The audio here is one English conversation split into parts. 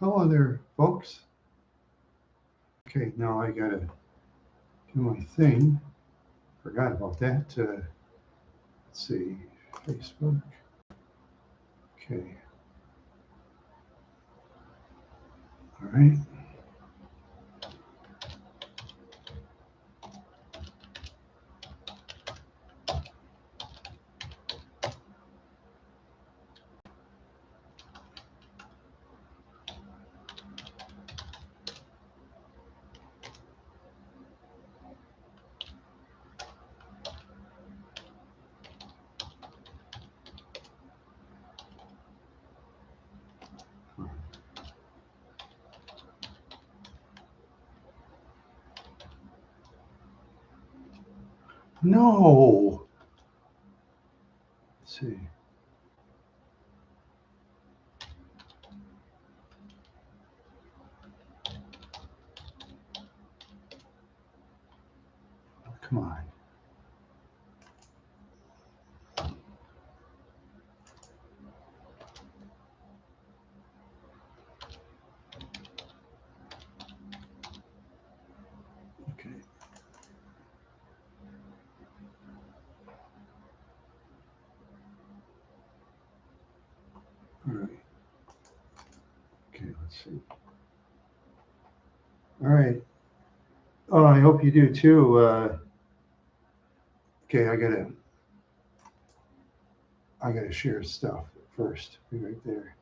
Hello there, folks. Okay, now I gotta do my thing. Forgot about that. Let's see, Facebook. Okay, all right. No. Let's see. Come on. Okay. All right. Okay, let's see. All right. Oh, I hope you do too. Okay, I gotta share stuff first. Be right there.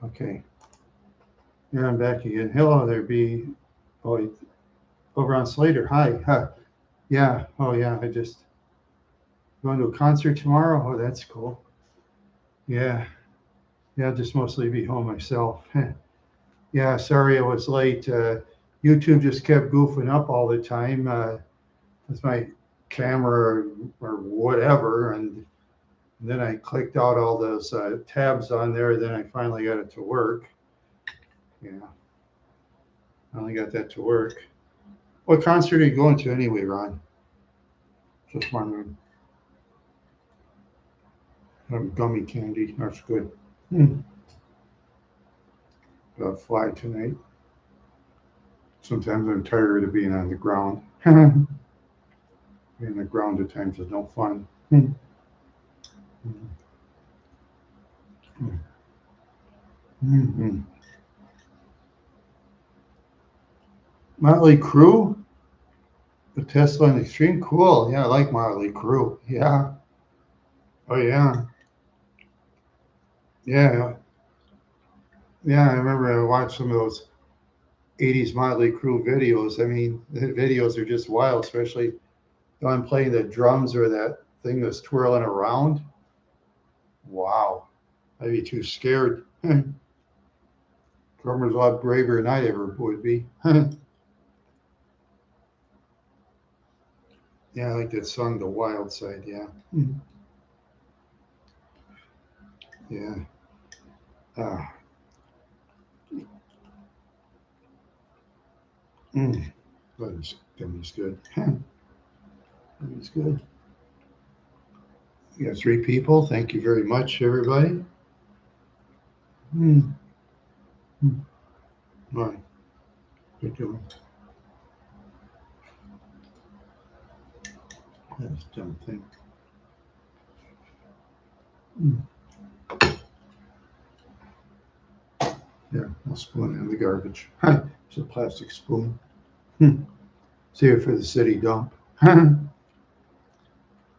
Okay. Yeah, I'm back again. Hello there, B. Oh, over on Slater. Hi. Huh. Yeah. Oh, yeah. I just going to a concert tomorrow. Oh, that's cool. Yeah. Yeah. I'll just mostly be home myself. Yeah. Sorry I was late. YouTube just kept goofing up all the time with my camera or whatever. And then I clicked out all those tabs on there. Then I finally got it to work. Yeah. I only got that to work. What concert are you going to anyway, Ron? Just wondering. Gummy candy. That's good. Hmm. Fly tonight. Sometimes I'm tired of being on the ground. Being on the ground at times is no fun. Hmm. Mm-hmm. Motley Crue, the Tesla and Extreme. Cool. Yeah, I like Motley Crue. Yeah. Oh yeah. Yeah. Yeah. I remember I watched some of those 80s Motley Crue videos. I mean, the videos are just wild, especially when I'm playing the drums or that thing that's twirling around. Wow. I'd be too scared. Drummer's a lot braver than I ever would be. Yeah, I like that song, The Wild Side. Yeah. Yeah. Ah. Mm. Gummy's good. Gummy's good. You got 3 people. Thank you very much, everybody. Mm. Mm. All right. Good doing. That's a dumb thing. Mm. Yeah, I'll spoon it in the garbage. It's a plastic spoon. Save it for the city dump.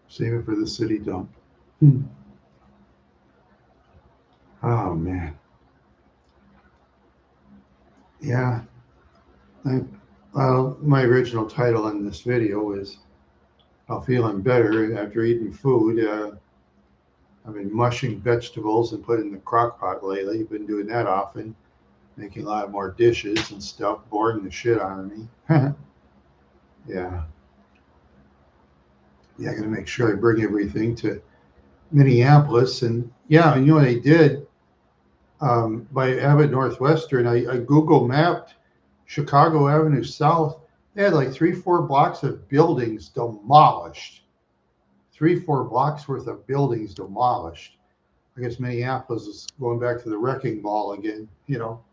Save it for the city dump. Oh man. Yeah. I, well, my original title in this video is "I'm feeling better after eating food." I've been mushing vegetables and put in the crock pot lately. Been doing that often. making a lot more dishes and stuff, boring the shit out of me. Yeah. Yeah, I got to make sure I bring everything to Minneapolis. And yeah, you know what I did? By Abbott Northwestern, I Google mapped Chicago Avenue South. They had like 3, 4 blocks of buildings demolished. 3, 4 blocks worth of buildings demolished. I guess Minneapolis is going back to the wrecking ball again, you know.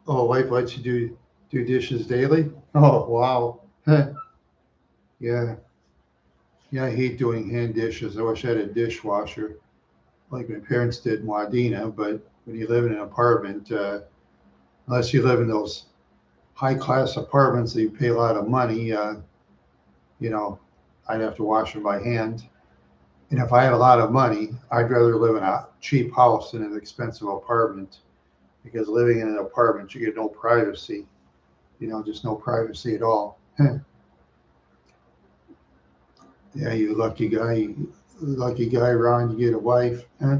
Oh, wife lets you do dishes daily? Oh, wow. Yeah. Yeah, I hate doing hand dishes. I wish I had a dishwasher like my parents did in Wadena, but when you live in an apartment, unless you live in those high class apartments that you pay a lot of money, you know, I'd have to wash them by hand. And if I had a lot of money, I'd rather live in a cheap house than an expensive apartment because living in an apartment, you get no privacy, you know, just no privacy at all. Yeah, you lucky guy, Ron, you get a wife. Huh?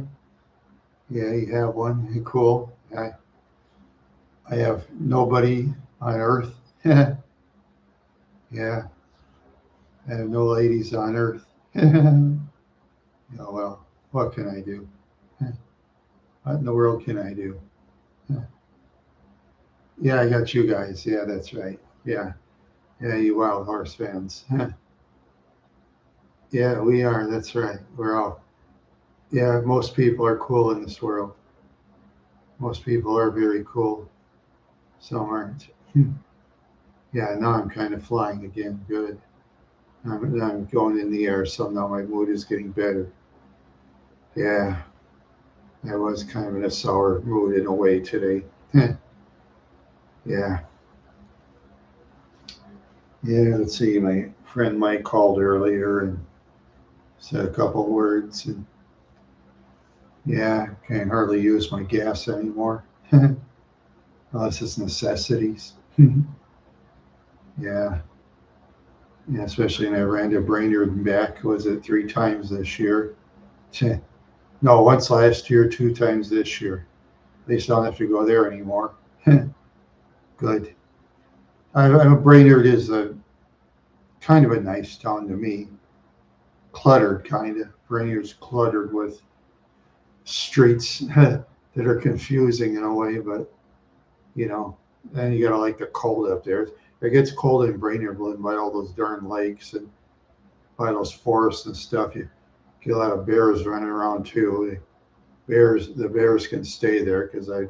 Yeah, you have one. Cool. I have nobody on earth. Yeah, I have no ladies on earth. Oh, well, what can I do? What in the world can I do? Yeah, I got you guys. Yeah, that's right. Yeah, yeah, you wild horse fans. Yeah, we are. That's right. We're all. Yeah, most people are cool in this world. Most people are very cool. Some aren't. Yeah, now I'm kind of flying again. Good. I'm going in the air, so now my mood is getting better. Yeah, I was kind of in a sour mood in a way today. Yeah. Yeah, let's see. My friend Mike called earlier and said a couple words, and yeah, can't hardly use my gas anymore unless it's necessities. Yeah, yeah, especially when I ran to Brainerd and back. Was it 3 times this year? No, once last year, 2 times this year. At least I don't have to go there anymore. Good. Brainerd is a kind of a nice town to me. Cluttered, kind of. Brainerd's cluttered with streets that are confusing in a way, but you know, and you gotta like the cold up there. It gets cold in Brainerd by all those darn lakes and by those forests and stuff. You get a lot of bears running around too. The bears can stay there because I'm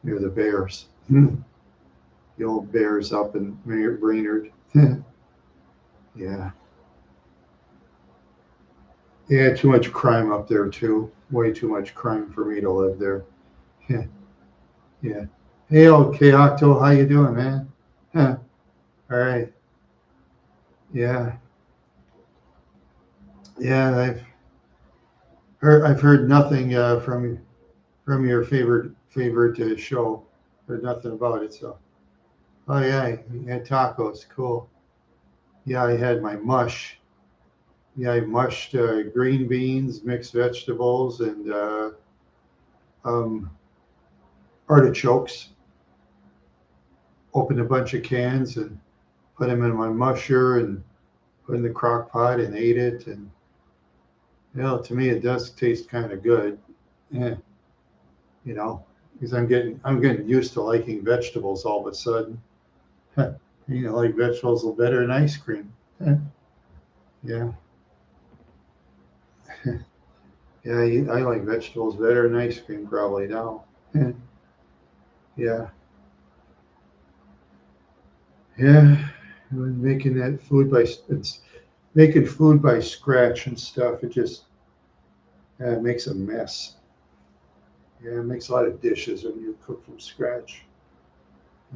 near the bears. The old bears up in Brainerd. Yeah. Yeah, too much crime up there too. Way too much crime for me to live there. Yeah. Yeah. Hey, okay, Octo, how you doing, man? Huh. All right. Yeah. Yeah, I've heard nothing from your favorite show. Heard nothing about it. So, oh yeah, you had tacos. Cool. Yeah, I had my mush. Yeah, I mushed green beans, mixed vegetables, and um, artichokes. Opened a bunch of cans and put them in my musher and put in the crock pot and ate it. And you know, to me, it does taste kind of good. Yeah, you know, because I'm getting used to liking vegetables all of a sudden. You know, like vegetables are better than ice cream. Yeah, yeah, I like vegetables better than ice cream probably now. Yeah, yeah, making that food it's making food by scratch and stuff. It just makes a mess. Yeah, it makes a lot of dishes when you cook from scratch.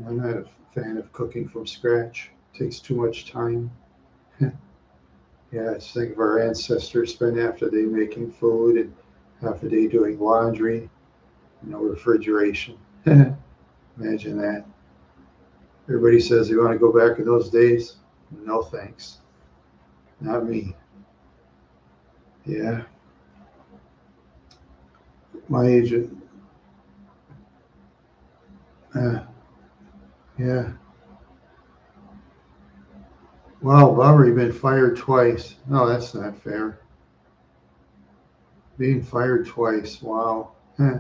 I'm not a fan of cooking from scratch. It takes too much time. Yeah, I think of our ancestors spend half the day making food and half a day doing laundry, refrigeration. Imagine that. Everybody says they want to go back in those days. No thanks. Not me. Yeah. My agent. Yeah. Wow, bummer, you've been fired twice. No, that's not fair. Being fired twice. Wow. Huh.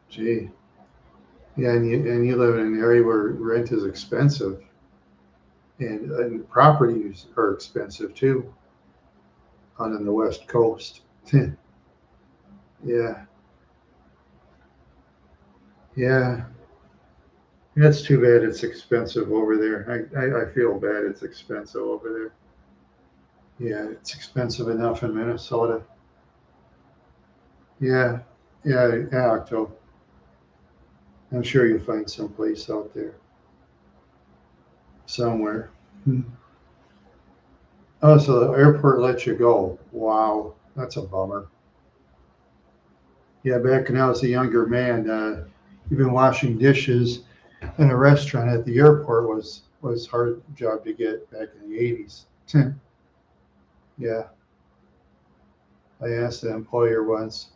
Gee. Yeah, and you live in an area where rent is expensive, and properties are expensive too, on the West Coast. Yeah, yeah. That's too bad. It's expensive over there. I feel bad. It's expensive over there. Yeah, it's expensive enough in Minnesota. Yeah, yeah. Octo. I'm sure you'll find some place out there somewhere. Hmm. Oh, so the airport lets you go. Wow, that's a bummer. Yeah, back when I was a younger man, even washing dishes in a restaurant at the airport was hard job to get back in the 80s. Yeah, I asked the employer once,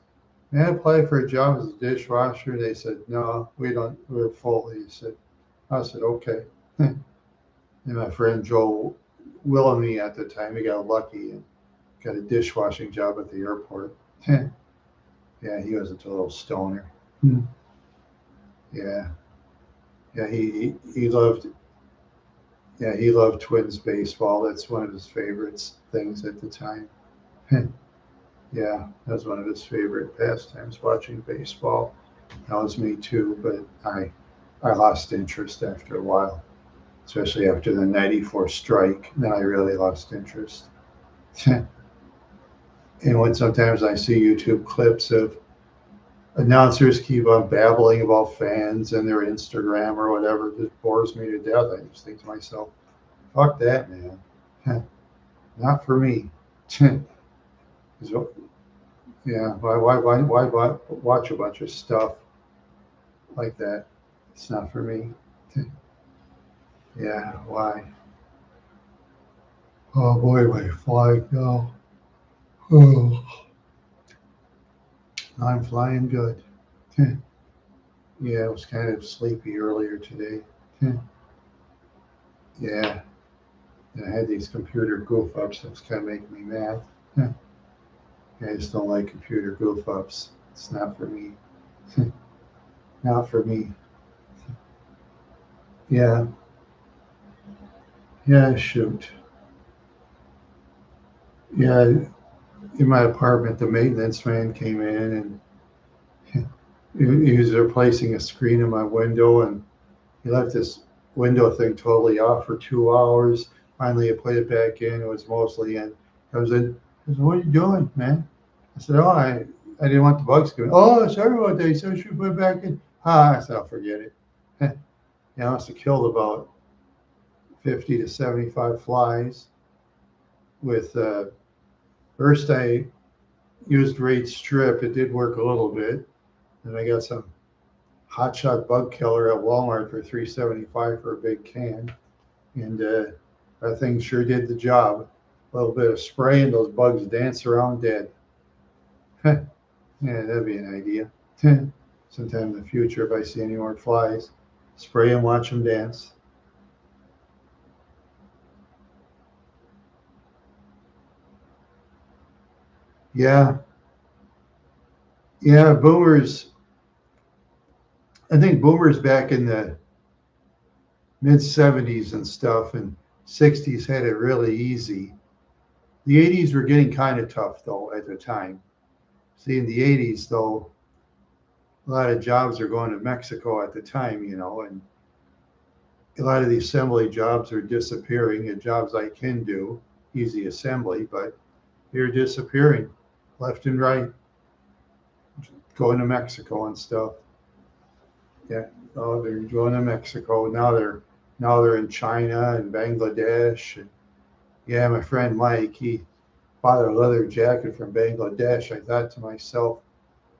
"May I apply for a job as a dishwasher?" They said, "No, we don't. We're full." He said, I said, "Okay." And my friend Joe Willamy at the time, he got lucky and got a dishwashing job at the airport. Yeah, he was a total stoner. Hmm. Yeah, yeah, he loved yeah, he loved Twins baseball. That's one of his favorites things at the time. Yeah, that was one of his favorite pastimes, watching baseball. That was me too, but I lost interest after a while, especially after the '94 strike. Then I really lost interest. And when sometimes I see YouTube clips of announcers keep on babbling about fans and their Instagram or whatever, it just bores me to death. I just think to myself, fuck that, man. Not for me. So, yeah, why watch a bunch of stuff like that? It's not for me. Yeah, why? Oh boy, my flying now. Oh, I'm flying good. Yeah, I was kind of sleepy earlier today. Yeah, and I had these computer goof ups that's kind of making me mad. I just don't like computer goof ups. It's not for me. Not for me. Yeah, yeah, shoot. Yeah, in my apartment, the maintenance man came in and he was replacing a screen in my window, and he left this window thing totally off for 2 hours. Finally, I put it back in. It was mostly in. Comes in. I said, "What are you doing, man?" I said, "Oh, I didn't want the bugs coming." "Oh, sorry about that." He said, "I should put it back in." I said, "I'll forget it." Yeah, I must have killed about 50 to 75 flies with, first I used Raid Strip. It did work a little bit. And I got some Hot Shot Bug Killer at Walmart for $3.75 for a big can. And that thing sure did the job. A little bit of spray and those bugs dance around dead. Yeah, that'd be an idea. Sometime in the future, if I see any more flies, spray and watch them dance. Yeah, yeah, boomers. I think boomers back in the mid '70s and stuff and '60s had it really easy. The '80s were getting kind of tough though at the time. See, in the '80s though, a lot of jobs are going to Mexico at the time, and a lot of the assembly jobs are disappearing. And jobs I can do, easy assembly, but they're disappearing left and right, going to Mexico and stuff. Yeah, oh, they're going to Mexico now. They're in China and Bangladesh. And yeah, my friend Mike, he bought a leather jacket from Bangladesh. I thought to myself,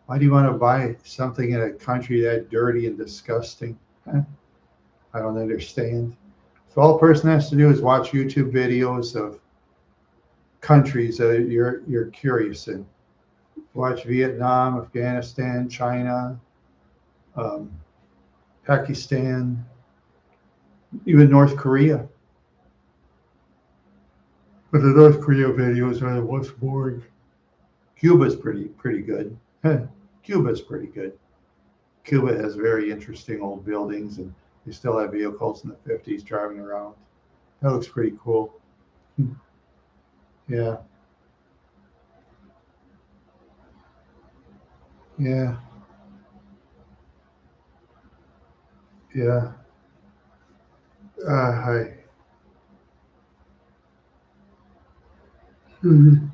why do you want to buy something in a country that dirty and disgusting? Huh? I don't understand. So all a person has to do is watch YouTube videos of countries that you're curious in. Watch Vietnam, Afghanistan, China, um, Pakistan, even North Korea. But the North Korea videos are the most boring. Cuba's pretty good. Cuba's pretty good. Cuba has very interesting old buildings, and they still have vehicles in the 50s driving around. That looks pretty cool. Yeah, yeah, yeah. Hi. Mhm.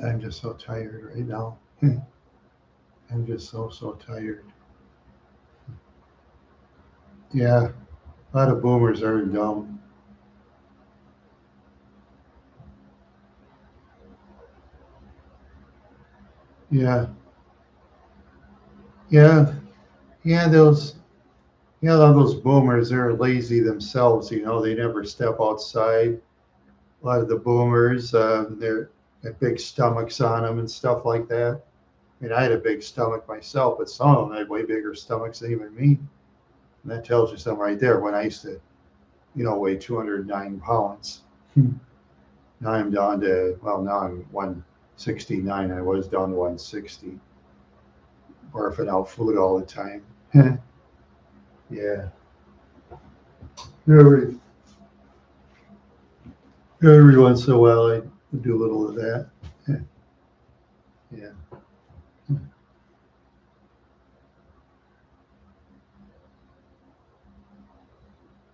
I'm just so tired right now. I'm just so tired. Yeah, a lot of boomers are dumb. Yeah, yeah, yeah. A lot of those boomers, they're lazy themselves. They never step outside. A lot of the boomers, they're got big stomachs on them and stuff like that. I mean, I had a big stomach myself, but some of them had way bigger stomachs than even me. And that tells you something right there. When I used to, weigh 209 pounds. Now I'm down to, well, now I'm 169. I was down to 160, barfing out food all the time. Yeah. Every, every once in a while, I do a little of that. Yeah.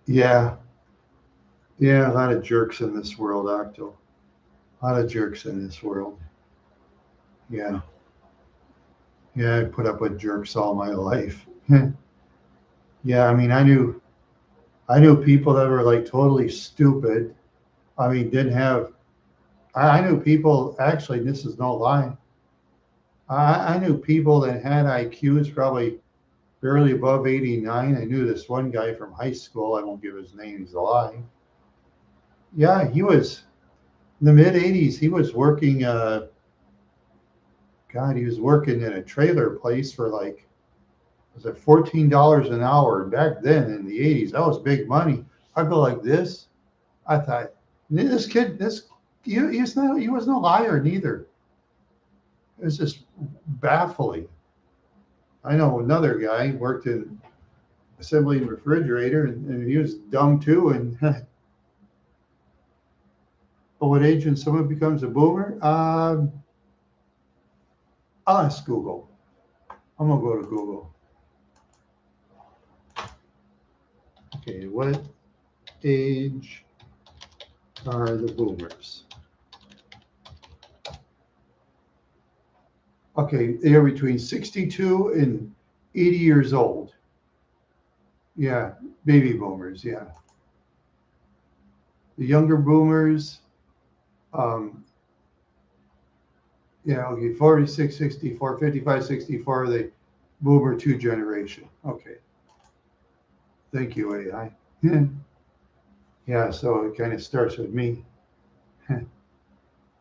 Yeah. Yeah. A lot of jerks in this world, Octo. A lot of jerks in this world. Yeah. Yeah. I put up with jerks all my life. Yeah. I mean, I knew people that were like totally stupid. I mean, didn't have, I knew people, actually, this is no lie. I knew people that had IQs probably barely above 89. I knew this one guy from high school. I won't give his name, he's alive. Yeah, he was in the mid 80s. He was working, God, he was working in a trailer place for like, was it $14 an hour? Back then in the 80s, that was big money. I'd go like this. I thought, this kid, he was no liar neither. It was just baffling. I know another guy worked in assembling refrigerator, and he was dumb too. And but what age when someone becomes a boomer? I'll ask Google. I'm gonna go to Google. Okay, what age are the boomers? Okay, they are between 62 and 80 years old. Yeah, baby boomers. Yeah, the younger boomers. Um, yeah, okay, 46, 64, 55, 64. The boomer two generation. Okay, thank you, AI. Yeah, so it kind of starts with me.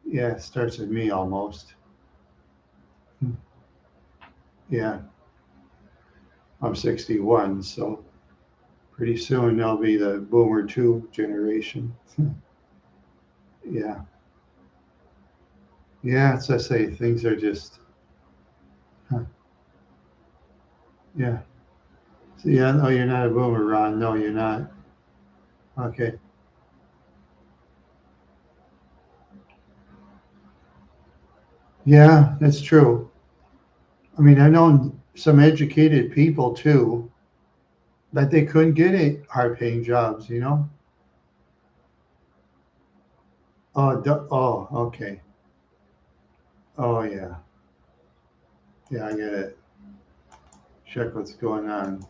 Yeah, it starts with me almost. Yeah, I'm 61, so pretty soon I'll be the boomer two generation. Yeah, yeah, as I say, things are just, huh, yeah. So, yeah, no, you're not a boomer, Ron. No, you're not. Okay. Yeah, that's true. I mean, I know some educated people too that they couldn't get hard paying jobs. Oh, oh, okay. Oh, yeah. Yeah, I get it. Check what's going on.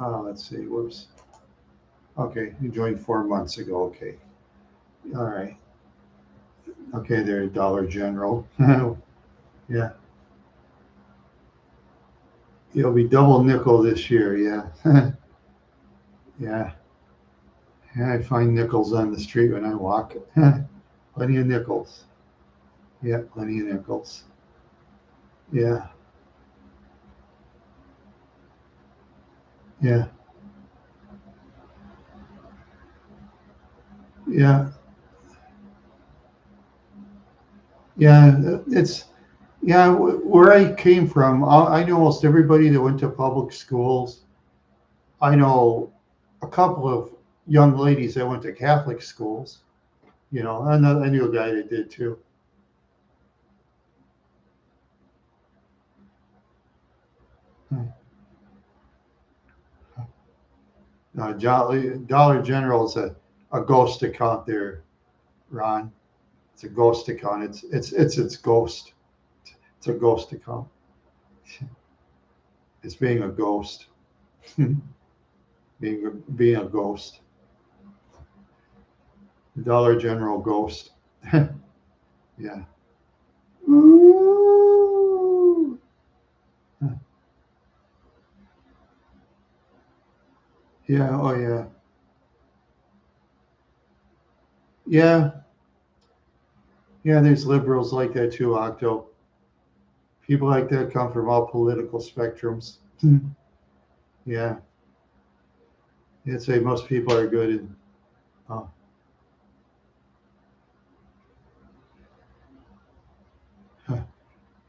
Let's see. Whoops. Okay, you joined 4 months ago. Okay. All right. Okay, they're Dollar General. Yeah. It'll be double nickel this year. Yeah. Yeah. Yeah, I find nickels on the street when I walk. Plenty of nickels. Yeah, Lenny Nichols. Yeah, yeah, yeah, yeah. It's yeah. Where I came from, I know almost everybody that went to public schools. I know a couple of young ladies that went to Catholic schools. I knew a guy that did too. Dollar General is a ghost account there, Ron. It's a ghost account. It's ghost. It's a ghost account. It's being a ghost. Being a ghost. Dollar General ghost. Yeah. Ooh. Yeah. Oh yeah. Yeah. Yeah. There's liberals like that too, Octo. People like that come from all political spectrums. Yeah. I'd say most people are good. Oh,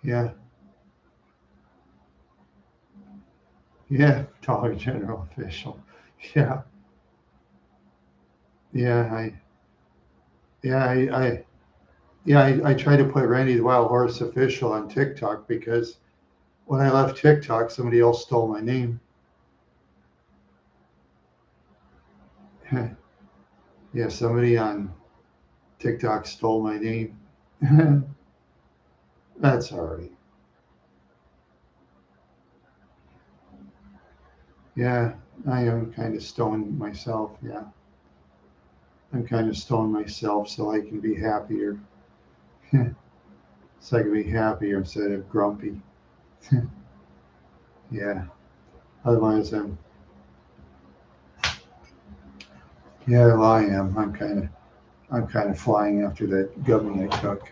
yeah. Yeah. Dollar General official. Yeah. Yeah. Yeah. I try to put Randy the Wild Horse official on TikTok because when I left TikTok, somebody else stole my name. Yeah, somebody on TikTok stole my name. That's all right. Yeah, I am kind of stoned myself. Yeah, I'm kind of stoned myself so I can be happier. So I can be happier instead of grumpy. Yeah, otherwise yeah, well, I am. I'm kind of flying after that gummy I took.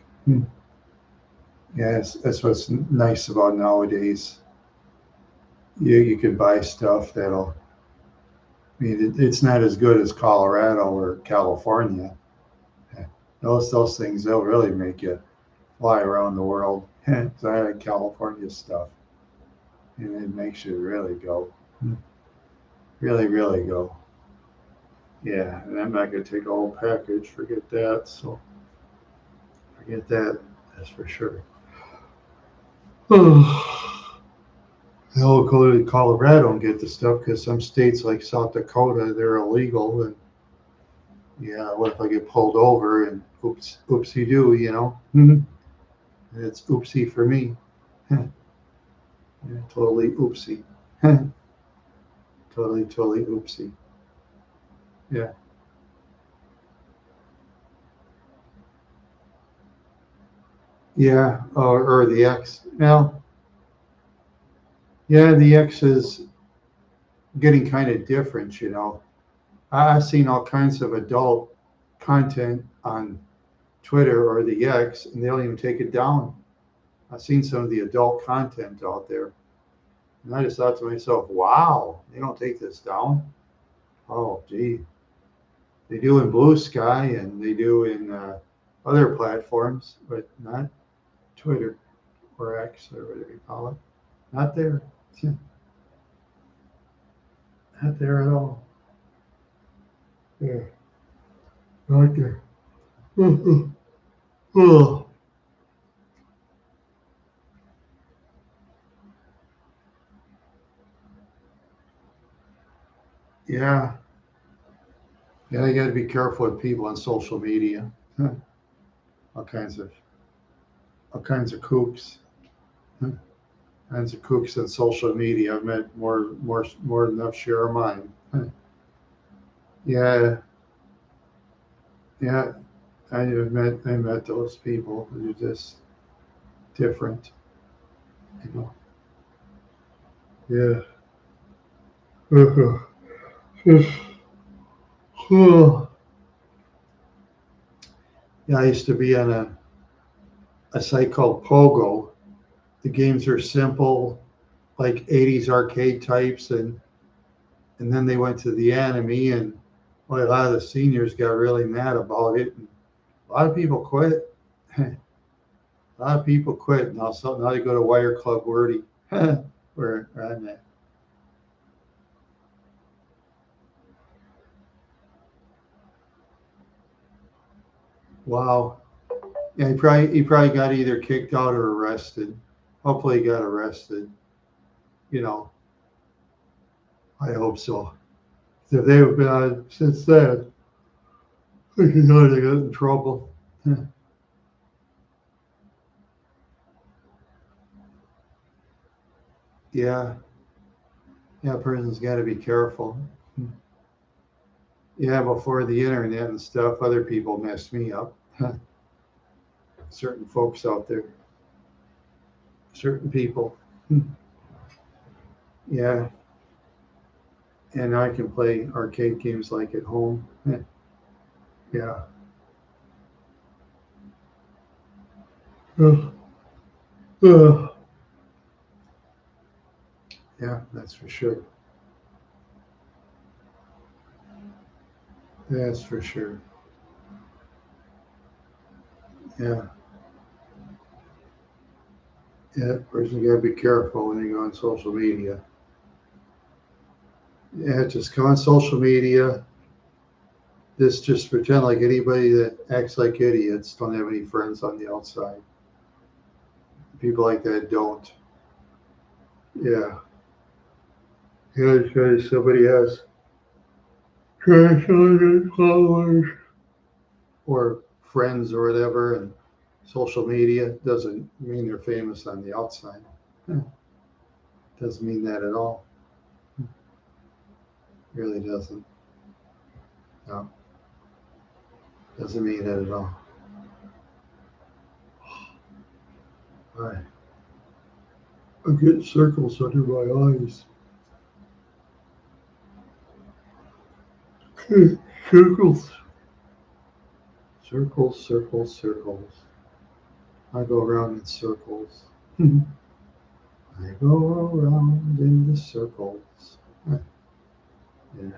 Yeah, that's what's nice about nowadays. You can buy stuff that'll. I mean, it's not as good as Colorado or California. Those things they'll really make you fly around the world. So I like California stuff, and it makes you really go, really, really go. Yeah, and I'm not gonna take a whole package. Forget that. So forget that. That's for sure. I'll go to Colorado and get the stuff because some states like South Dakota they're illegal, and yeah, what if I get pulled over and oopsie do, It's oopsie for me. Yeah, totally oopsie. Totally oopsie. Yeah. Yeah. Or the X. Now, yeah, the X is getting kind of different. I've seen all kinds of adult content on Twitter or the X, and they don't even take it down. I've seen some of the adult content out there. And I just thought to myself, wow, they don't take this down? Oh, gee. They do in Blue Sky and they do in other platforms, but not Twitter or X or whatever you call it. Not there. Not there at all. Yeah, not there. Oh, yeah. Yeah, you got to be careful with people on social media. All kinds of all kinds of kooks. Kinds of kooks on social media. I've met more than enough share of mine. Yeah, yeah. I met those people. They're just different, you know. Yeah. Yeah, I used to be on a site called Pogo. The games are simple, like 80s arcade types, and then they went to the anime, and well, a lot of the seniors got really mad about it. And a lot of people quit. A lot of people quit now. So now they go to Wire Club Wordy, where I'm at. Wow. Yeah, he probably got either kicked out or arrested. Hopefully, he got arrested. You know, I hope so. If they have been on since then, they got in trouble. Yeah, yeah, person's got to be careful. Yeah, before the internet and stuff, other people messed me up. Certain folks out there, certain people. Yeah, and I can play arcade games like at home. Yeah. Uh, uh, yeah, that's for sure. That's for sure. Yeah, yeah. Person got to be careful when they go on social media. Yeah, just go on social media. Just pretend like anybody that acts like idiots don't have any friends on the outside. People like that don't. Yeah. Yeah, because somebody has followers or friends or whatever, and social media doesn't mean they're famous on the outside. Yeah, doesn't mean that at all. Really doesn't. No, doesn't mean that at all. Right. I get circles under my eyes. Circles. Circles, circles, circles. I go around in circles. I go around in the circles. Yeah.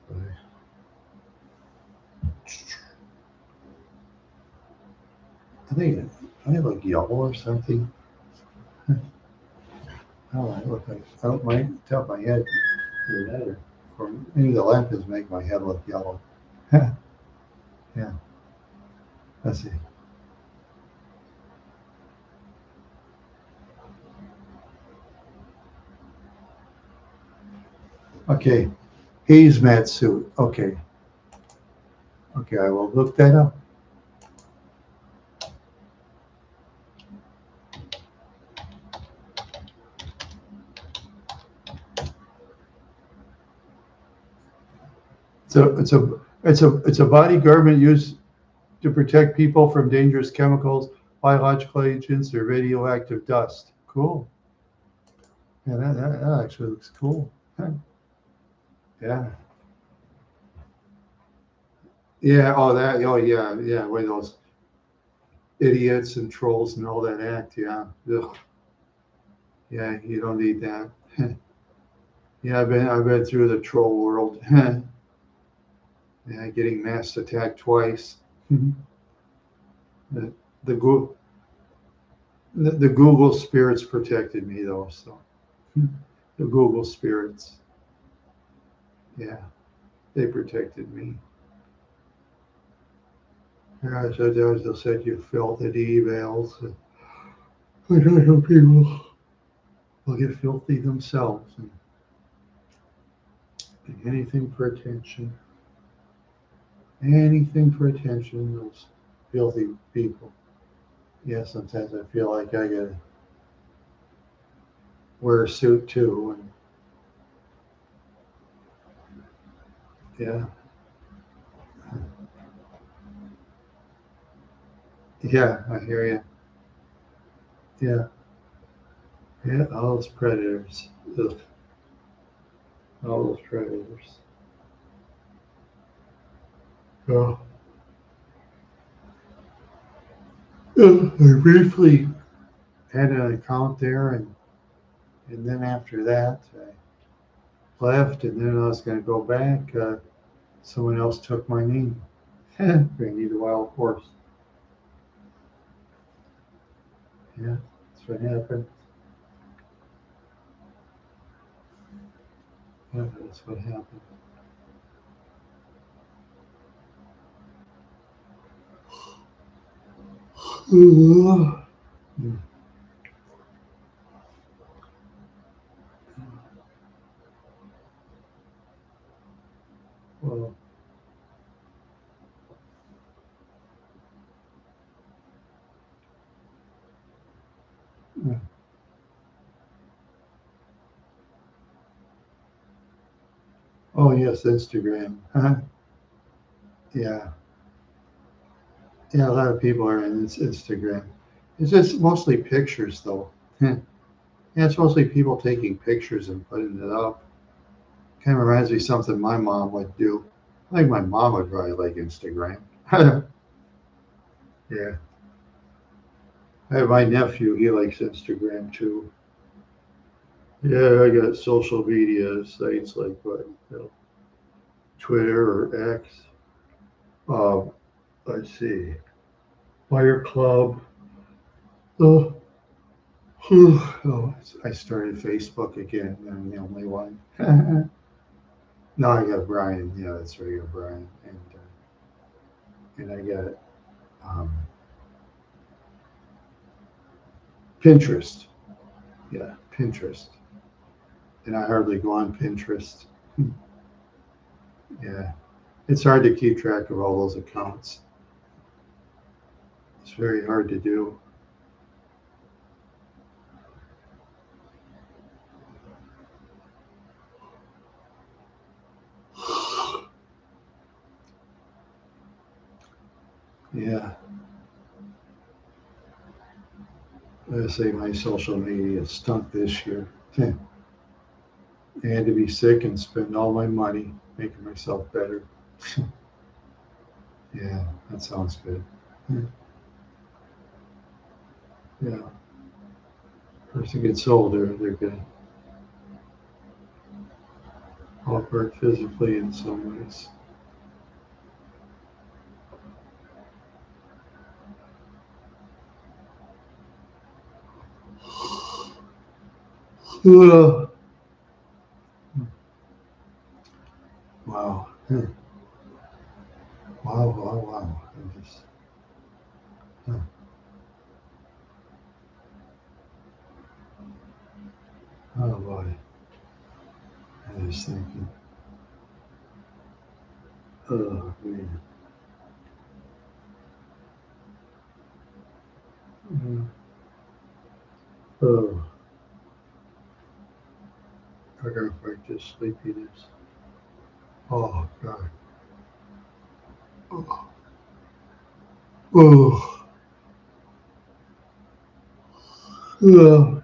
Right. I think I look yellow or something. Oh, I look like I don't mind top of my head or that or maybe the lenses make my head look yellow. Yeah, let's see. Okay, hazmat suit. Okay, okay, I will look that up. It's a body garment used to protect people from dangerous chemicals, biological agents, or radioactive dust. Cool. Yeah, that actually looks cool. Yeah. Yeah. Oh, that. Oh, yeah. Yeah. Where those idiots and trolls and all that act. Yeah. Ugh. Yeah. You don't need that. Yeah. I've been through the troll world. Yeah. Getting mass attacked twice. the the Google the Google spirits protected me though. So the Google spirits. Yeah. They protected me. Yeah, so they'll send you filthy emails. I know people will get filthy themselves and anything for attention. Anything for attention, those filthy people. Yeah, sometimes I feel like I gotta wear a suit too. And yeah, yeah, I hear you. Yeah, yeah, all those predators. Ugh, all those predators. Oh, I briefly had an account there, and then after that, I left, and then I was going to go back. Someone else took my name. Brandy the Wild Horse. Yeah, that's what happened. Yeah, that's what happened. Mm. Well, yeah. Oh yes, Instagram. Yeah, yeah. A lot of people are on Instagram. It's just mostly pictures, though. Yeah, it's mostly people taking pictures and putting it up. Kind of reminds me of something my mom would do. I think my mom would probably like Instagram. Yeah. I have my nephew. He likes Instagram too. Yeah, I got social media sites like what, Twitter or X. Um, let's see, Fire Club. Oh, oh, I started Facebook again. I'm the only one. No, I got Brian. Yeah, that's right. I got Brian, and I got um, Pinterest. Yeah, Pinterest. And I hardly go on Pinterest. Yeah, it's hard to keep track of all those accounts. It's very hard to do. Yeah, I say my social media stunk this year. I had to be sick and spend all my money making myself better. Yeah, that sounds good. Yeah, person gets older, they're gonna all hurt physically in some ways. Ugh. Wow. Wow, wow, wow. I just, huh. Oh boy. I was thinking, oh man. Mm. Oh, I gotta fight this sleepiness. Oh God. Oh, oh. Oh.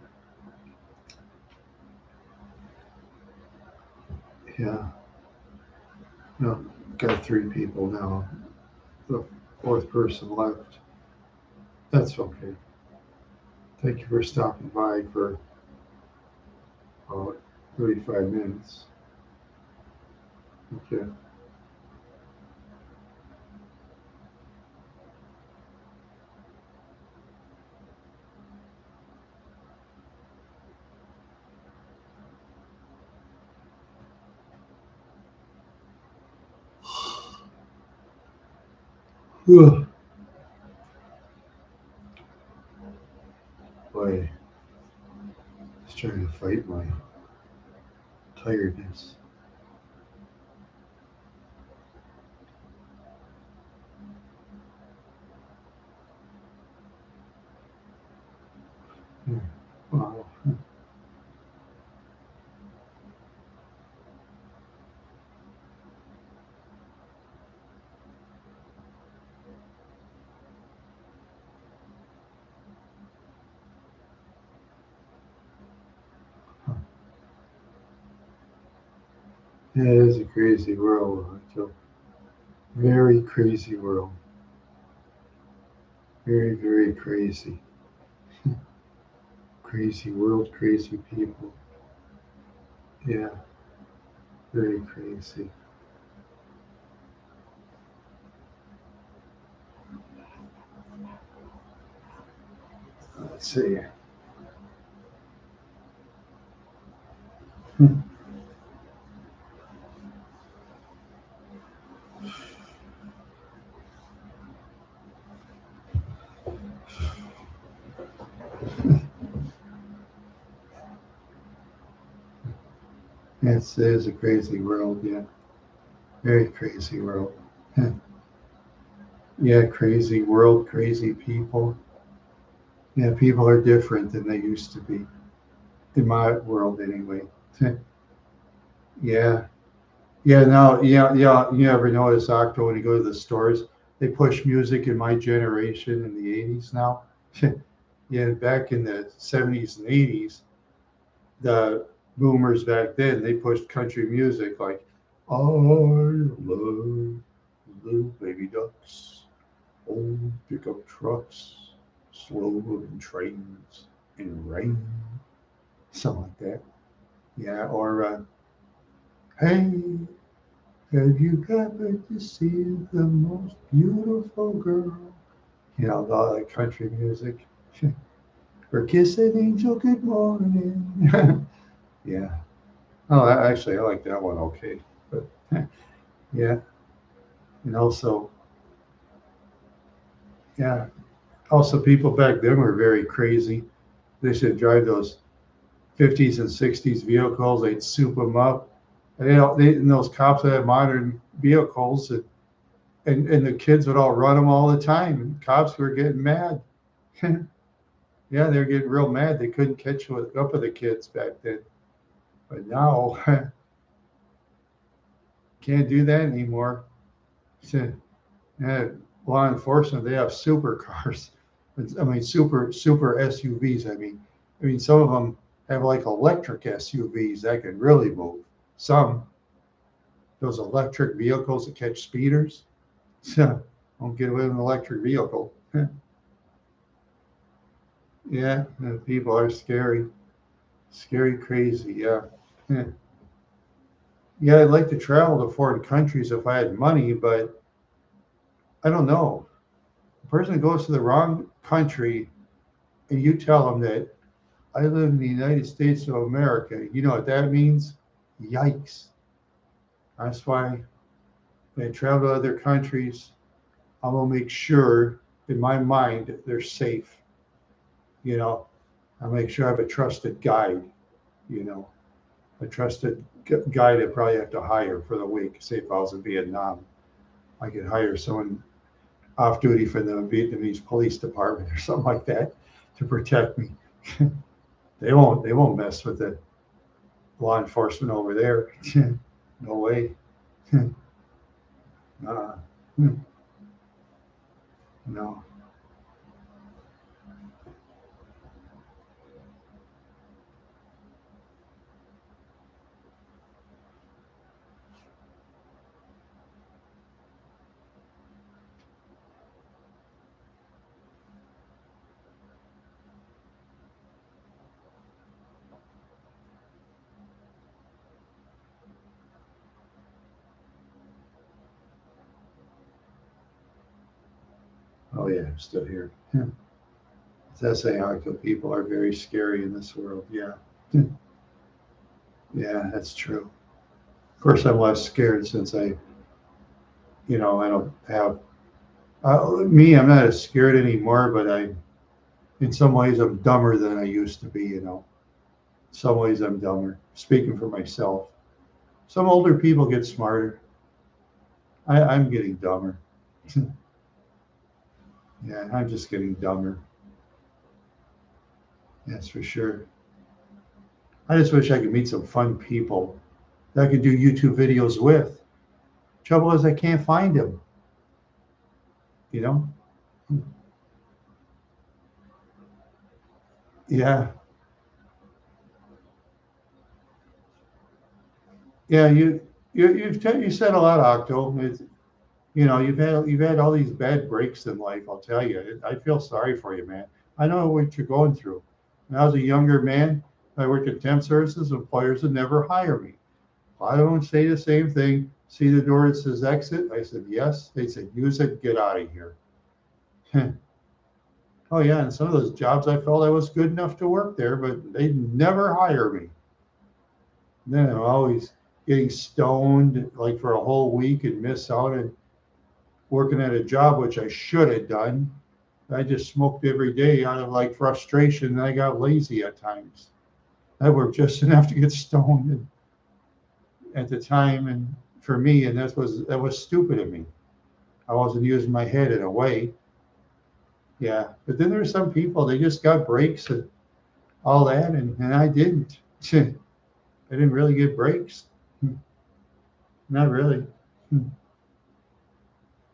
Yeah. No, got three people now. The fourth person left. That's okay. Thank you for stopping by for about 35 minutes. Okay. Ugh. Boy, just trying to fight my tiredness. Hmm. Wow. Yeah, it is a crazy world. It's a very crazy world. Very, very crazy. Crazy world, crazy people. Yeah, very crazy. Let's see. It is a crazy world, yeah. Very crazy world. Yeah, crazy world, crazy people. Yeah, people are different than they used to be. In my world, anyway. Yeah. Yeah, no, yeah, yeah. You ever notice, Octo, when you go to the stores, they push music in my generation in the 80s now? Yeah, back in the 70s and 80s, the boomers back then, they pushed country music like, I love little baby ducks, old pickup trucks, slow moving trains, and rain, something like that. Yeah, or hey, have you ever to see the most beautiful girl? You know, all that country music. Or kiss an angel good morning. Yeah. Oh, actually, I like that one okay. But yeah, and also, yeah, also people back then were very crazy. They should drive those 50s and 60s vehicles. They'd soup them up. And and those cops that had modern vehicles, and the kids would all run them all the time. And cops were getting mad. Yeah, they were getting real mad. They couldn't catch up with the kids back then. But now, can't do that anymore. Yeah, law enforcement, they have supercars. I mean, super SUVs. I mean, some of them have like electric SUVs that can really move. Some those electric vehicles that catch speeders. So don't get away with an electric vehicle. Yeah, people are scary, scary, crazy. Yeah, yeah. Yeah, I'd like to travel to foreign countries if I had money, but I don't know. A person goes to the wrong country, and you tell them that I live in the United States of America. You know what that means? Yikes. That's why when I travel to other countries, I will make sure in my mind they're safe. You know, I'll make sure I have a trusted guide, you know, a trusted guide I probably have to hire for the week. Say if I was in Vietnam, I could hire someone off duty from the Vietnamese police department or something like that to protect me. They won't mess with the law enforcement over there. No way. uh, no. Oh yeah, I'm still here. That's saying how people are very scary in this world. Yeah. Yeah, that's true. Of course, I'm less scared since I don't have me. I'm not as scared anymore, but in some ways, I'm dumber than I used to be. In some ways, I'm dumber. Speaking for myself, some older people get smarter. I'm getting dumber. Yeah, I'm just getting dumber. That's for sure. I just wish I could meet some fun people that I could do YouTube videos with. Trouble is, I can't find them. You know? Yeah, yeah. You said a lot, Octo. you've had all these bad breaks in life. I'll tell you, I feel sorry for you, man. I know what you're going through. When I was a younger man, I worked at temp services. Employers would never hire me. I don't say the same thing. See the door that says exit? I said yes. They said use it. Get out of here. Oh yeah, and some of those jobs I felt I was good enough to work there, but they never hire me. Then I'm always getting stoned like for a whole week and miss out and working at a job which I should have done. I just smoked every day out of like frustration, and I got lazy at times. I worked just enough to get stoned at the time, and for me, and that was stupid of me. I wasn't using my head in a way. Yeah, but then there's some people they just got breaks and all that, and I didn't. I didn't really get breaks. Not really.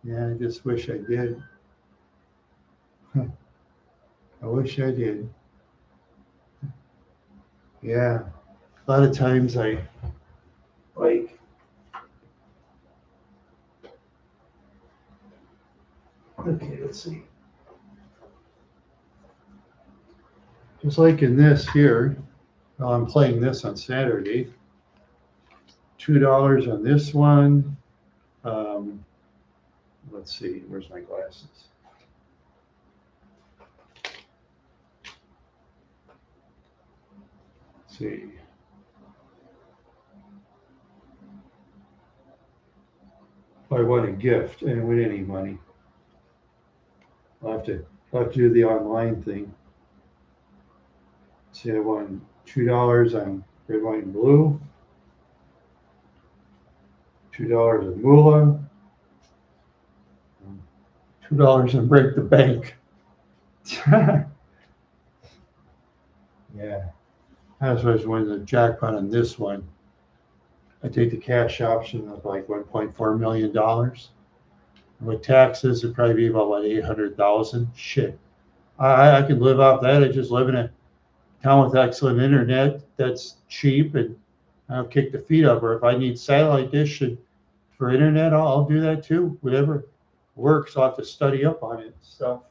Yeah, I just wish I did. I wish I did. Yeah, a lot of times I like. Okay, let's see. Just like in this here, well, I'm playing this on Saturday. $2 on this one. Um, let's see, where's my glasses? Let's see. If I won a gift, I didn't win any money. I'll have to do the online thing. See, I won $2 on red, white, and blue. $2 on moolah. $2 on break the bank. Yeah, that's what I was winning the jackpot on this one. I take the cash option of like $1.4 million. With taxes, it'd probably be about what 800,000. Shit, I can live off that. I just live in a town with excellent internet that's cheap, and I'll kick the feet up. Or if I need satellite dish for internet, I'll do that too. Whatever works. I'll have to study up on it and stuff.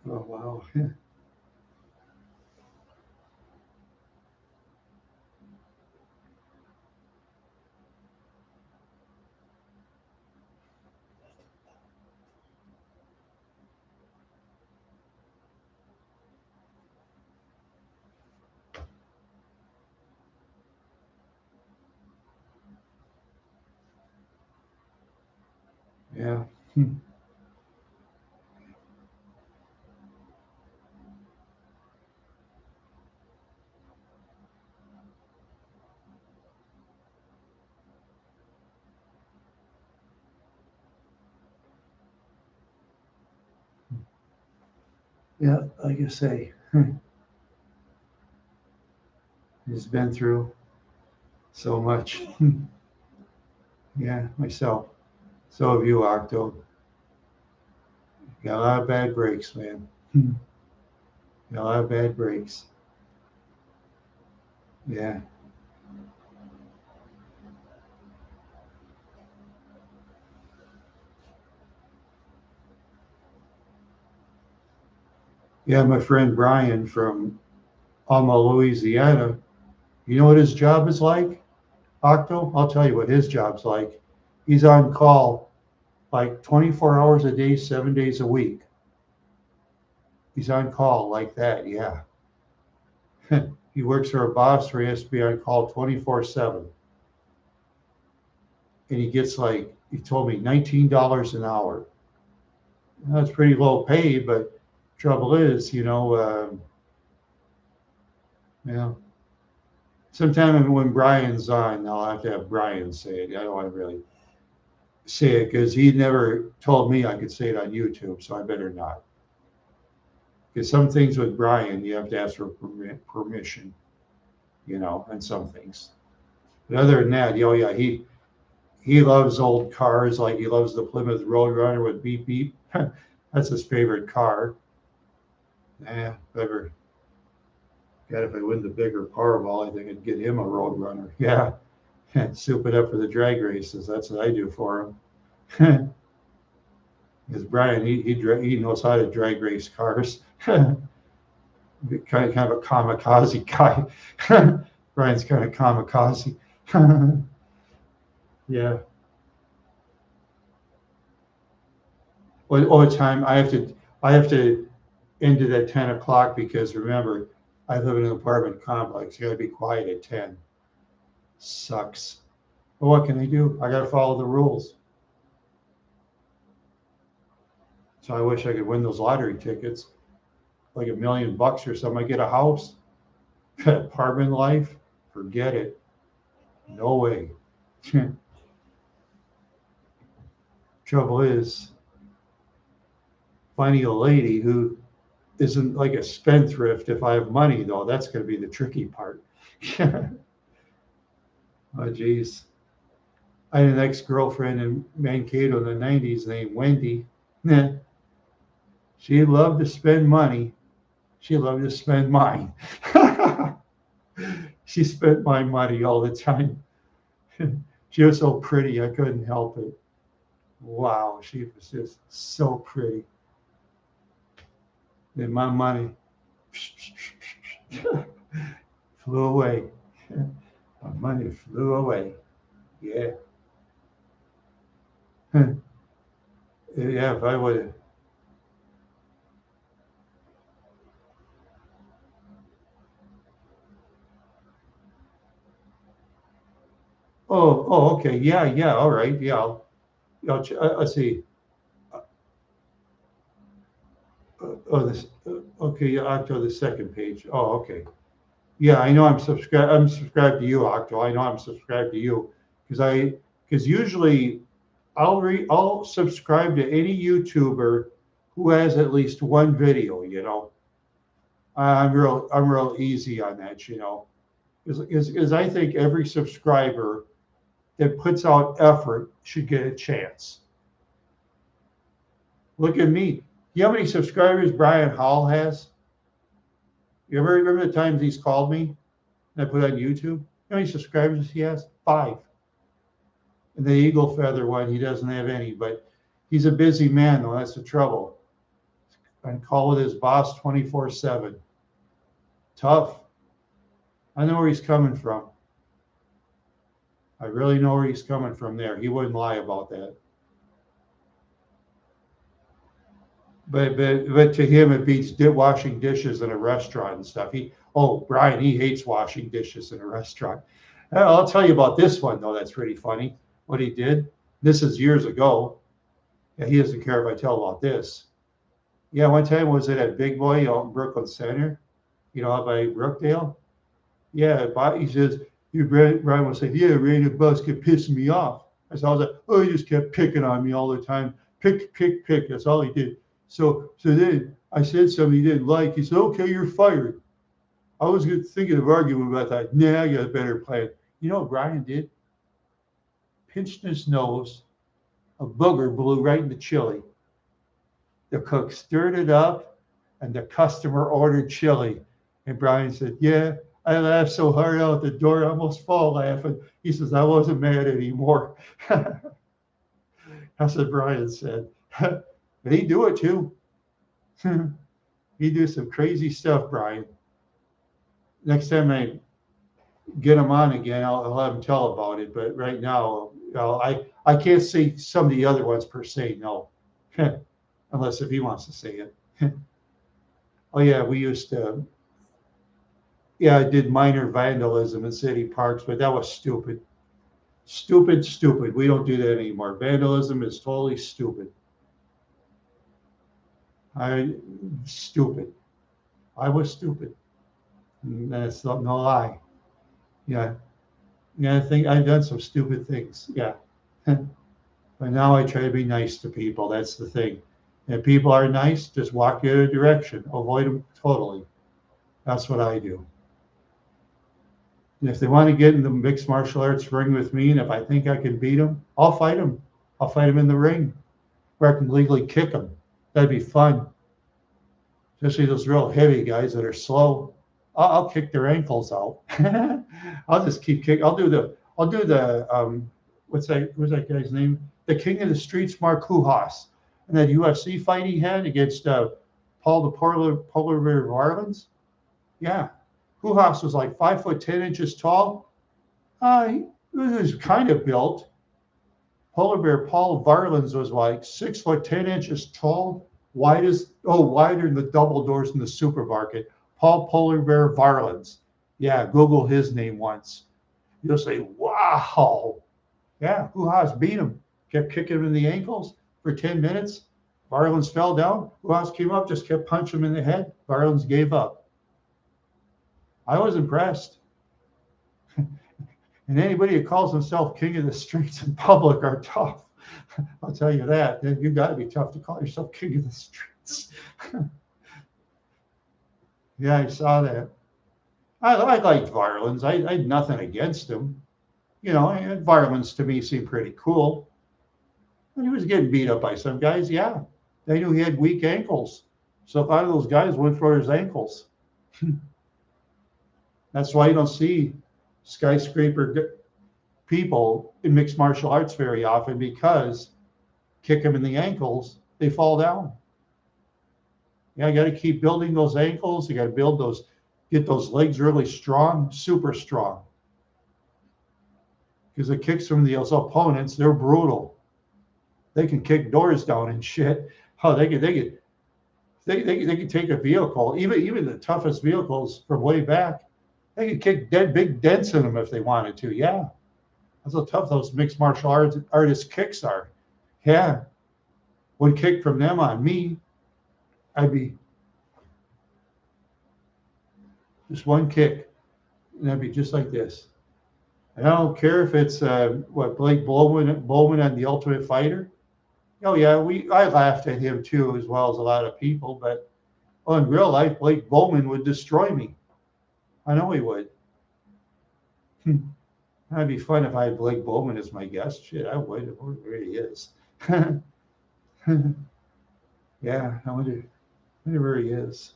Oh wow. Yeah. Yeah, like I say, he's been through so much. Yeah, myself. So have you, Octo. Got a lot of bad breaks, man. Got a lot of bad breaks. Yeah. Yeah, my friend Brian from Alma, Louisiana. You know what his job is like, Octo? I'll tell you what his job's like. He's on call like 24 hours a day, 7 days a week. He's on call like that, yeah. He works for a boss where he has to be on call 24/7. And he gets like, he told me $19 an hour. That's pretty low pay, but trouble is, you know, sometime when Brian's on, I'll have to have Brian say it. I don't want to really say it because he never told me I could say it on YouTube, so I better not. Because some things with Brian, you have to ask for permission, and some things. But other than that, oh yeah, he loves old cars, like he loves the Plymouth Roadrunner with beep beep. That's his favorite car. Ever. God, if I win the bigger Powerball, I think I'd get him a Roadrunner. Yeah, soup it up for the drag races. That's what I do for him. Because Brian, he knows how to drag race cars. kind of a kamikaze guy. Brian's kind of kamikaze. Yeah. All the time I have to end it at 10 o'clock because remember, I live in an apartment complex. You got to be quiet at 10. Sucks. But what can I do? I got to follow the rules. So I wish I could win those lottery tickets, like $1 million or something. I get a house, apartment life. Forget it. No way. Trouble is finding a lady who isn't like a spendthrift. If I have money, though, that's going to be the tricky part. Oh, geez. I had an ex-girlfriend in Mankato in the 90s named Wendy. She loved to spend money. She loved to spend mine. She spent my money all the time. She was so pretty, I couldn't help it. Wow, she was just so pretty. And my money flew away. My money flew away. Yeah. Yeah, if I would have. Okay. Yeah. All right. Yeah. Let's see. This. Okay. Yeah, Octo, the second page. Oh, okay. Yeah, I know I'm subscribed. I'm subscribed to you, Octo. I know I'm subscribed to you because usually I'll subscribe to any YouTuber who has at least one video. I'm real easy on that. Because I think every subscriber that puts out effort should get a chance. Look at me. You know how many subscribers Brian Hall has? You ever remember the times he's called me and I put on YouTube? You know how many subscribers he has? 5. And the Eagle Feather one, he doesn't have any, but he's a busy man, though. That's the trouble. I call with his boss 24/7. Tough. I know where he's coming from. I really know where he's coming from there. He wouldn't lie about that. But to him, it beats washing dishes in a restaurant and stuff. Brian, he hates washing dishes in a restaurant. I'll tell you about this one, though. That's pretty funny. What he did. This is years ago. Yeah, he doesn't care if I tell about this. Yeah, one time was it at Big Boy out in Brooklyn Center, out by Brookdale. Yeah, he says, Brian was saying, yeah, Randy Bus kept pissing me off. I was like, oh, he just kept picking on me all the time. Pick. That's all he did. So then I said something he didn't like. He said, okay, you're fired. I was thinking of arguing about that. Nah, I got a better plan. You know what Brian did? Pinched his nose. A booger blew right in the chili. The cook stirred it up, and the customer ordered chili. And Brian said, yeah, I laughed so hard out the door, I almost fall laughing. He says, I wasn't mad anymore. That's what Brian said. But he'd do it too. He'd do some crazy stuff, Brian. Next time I get him on again, I'll have him tell about it. But right now, I can't say some of the other ones per se, no. Unless if he wants to say it. Oh, yeah, we used to. Yeah, I did minor vandalism in city parks, but that was stupid. Stupid. We don't do that anymore. Vandalism is totally stupid. Stupid. I was stupid. That's no lie. Yeah. Yeah, I think I've done some stupid things. Yeah. But now I try to be nice to people. That's the thing. If people are nice, just walk the other direction. Avoid them totally. That's what I do. And if they want to get in the mixed martial arts ring with me, and if I think I can beat them, I'll fight them. I'll fight them in the ring where I can legally kick them. That'd be fun. Especially those real heavy guys that are slow. I'll kick their ankles out. I'll just keep kicking. I'll do the what's that guy's name? The King of the Streets, Mark Huhas, and that UFC fight he had against Paul the Polar Bear Varlins. Yeah, Huhas was like 5'10" tall. He was kind of built. Polar Bear Paul Varlins was like 6'10" tall, wider than the double doors in the supermarket. Paul Polar Bear Varlins. Yeah, Google his name once. You'll say, wow. Yeah, Huhas beat him. Kept kicking him in the ankles for 10 minutes. Varlins fell down. Huhas came up, just kept punching him in the head. Varlins gave up. I was impressed. And anybody who calls himself king of the streets in public are tough. I'll tell you that. You've got to be tough to call yourself king of the streets. Yeah, I saw that. I liked Varlins. I had nothing against him. You know, Varlins to me seemed pretty cool. And he was getting beat up by some guys. Yeah, they knew he had weak ankles. So if either of those guys went for his ankles. That's why you don't see skyscraper people in mixed martial arts very often, because kick them in the ankles, they fall down. Yeah, you got to keep building those ankles. You got to build those, get those legs really strong, super strong. Because the kicks from those opponents, they're brutal. They can kick doors down and shit. Oh, they can take a vehicle, even the toughest vehicles from way back. They could kick big dents in them if they wanted to. Yeah, that's how tough those mixed martial artist kicks are. Yeah, one kick from them on me, I'd be just one kick, and I'd be just like this. And I don't care if it's Blake Bowman on The Ultimate Fighter. Oh yeah, I laughed at him too, as well as a lot of people. But in real life, Blake Bowman would destroy me. I know he would. That'd be fun if I had Blake Bowman as my guest. Shit, I would. It really is. Yeah, I wonder where he is.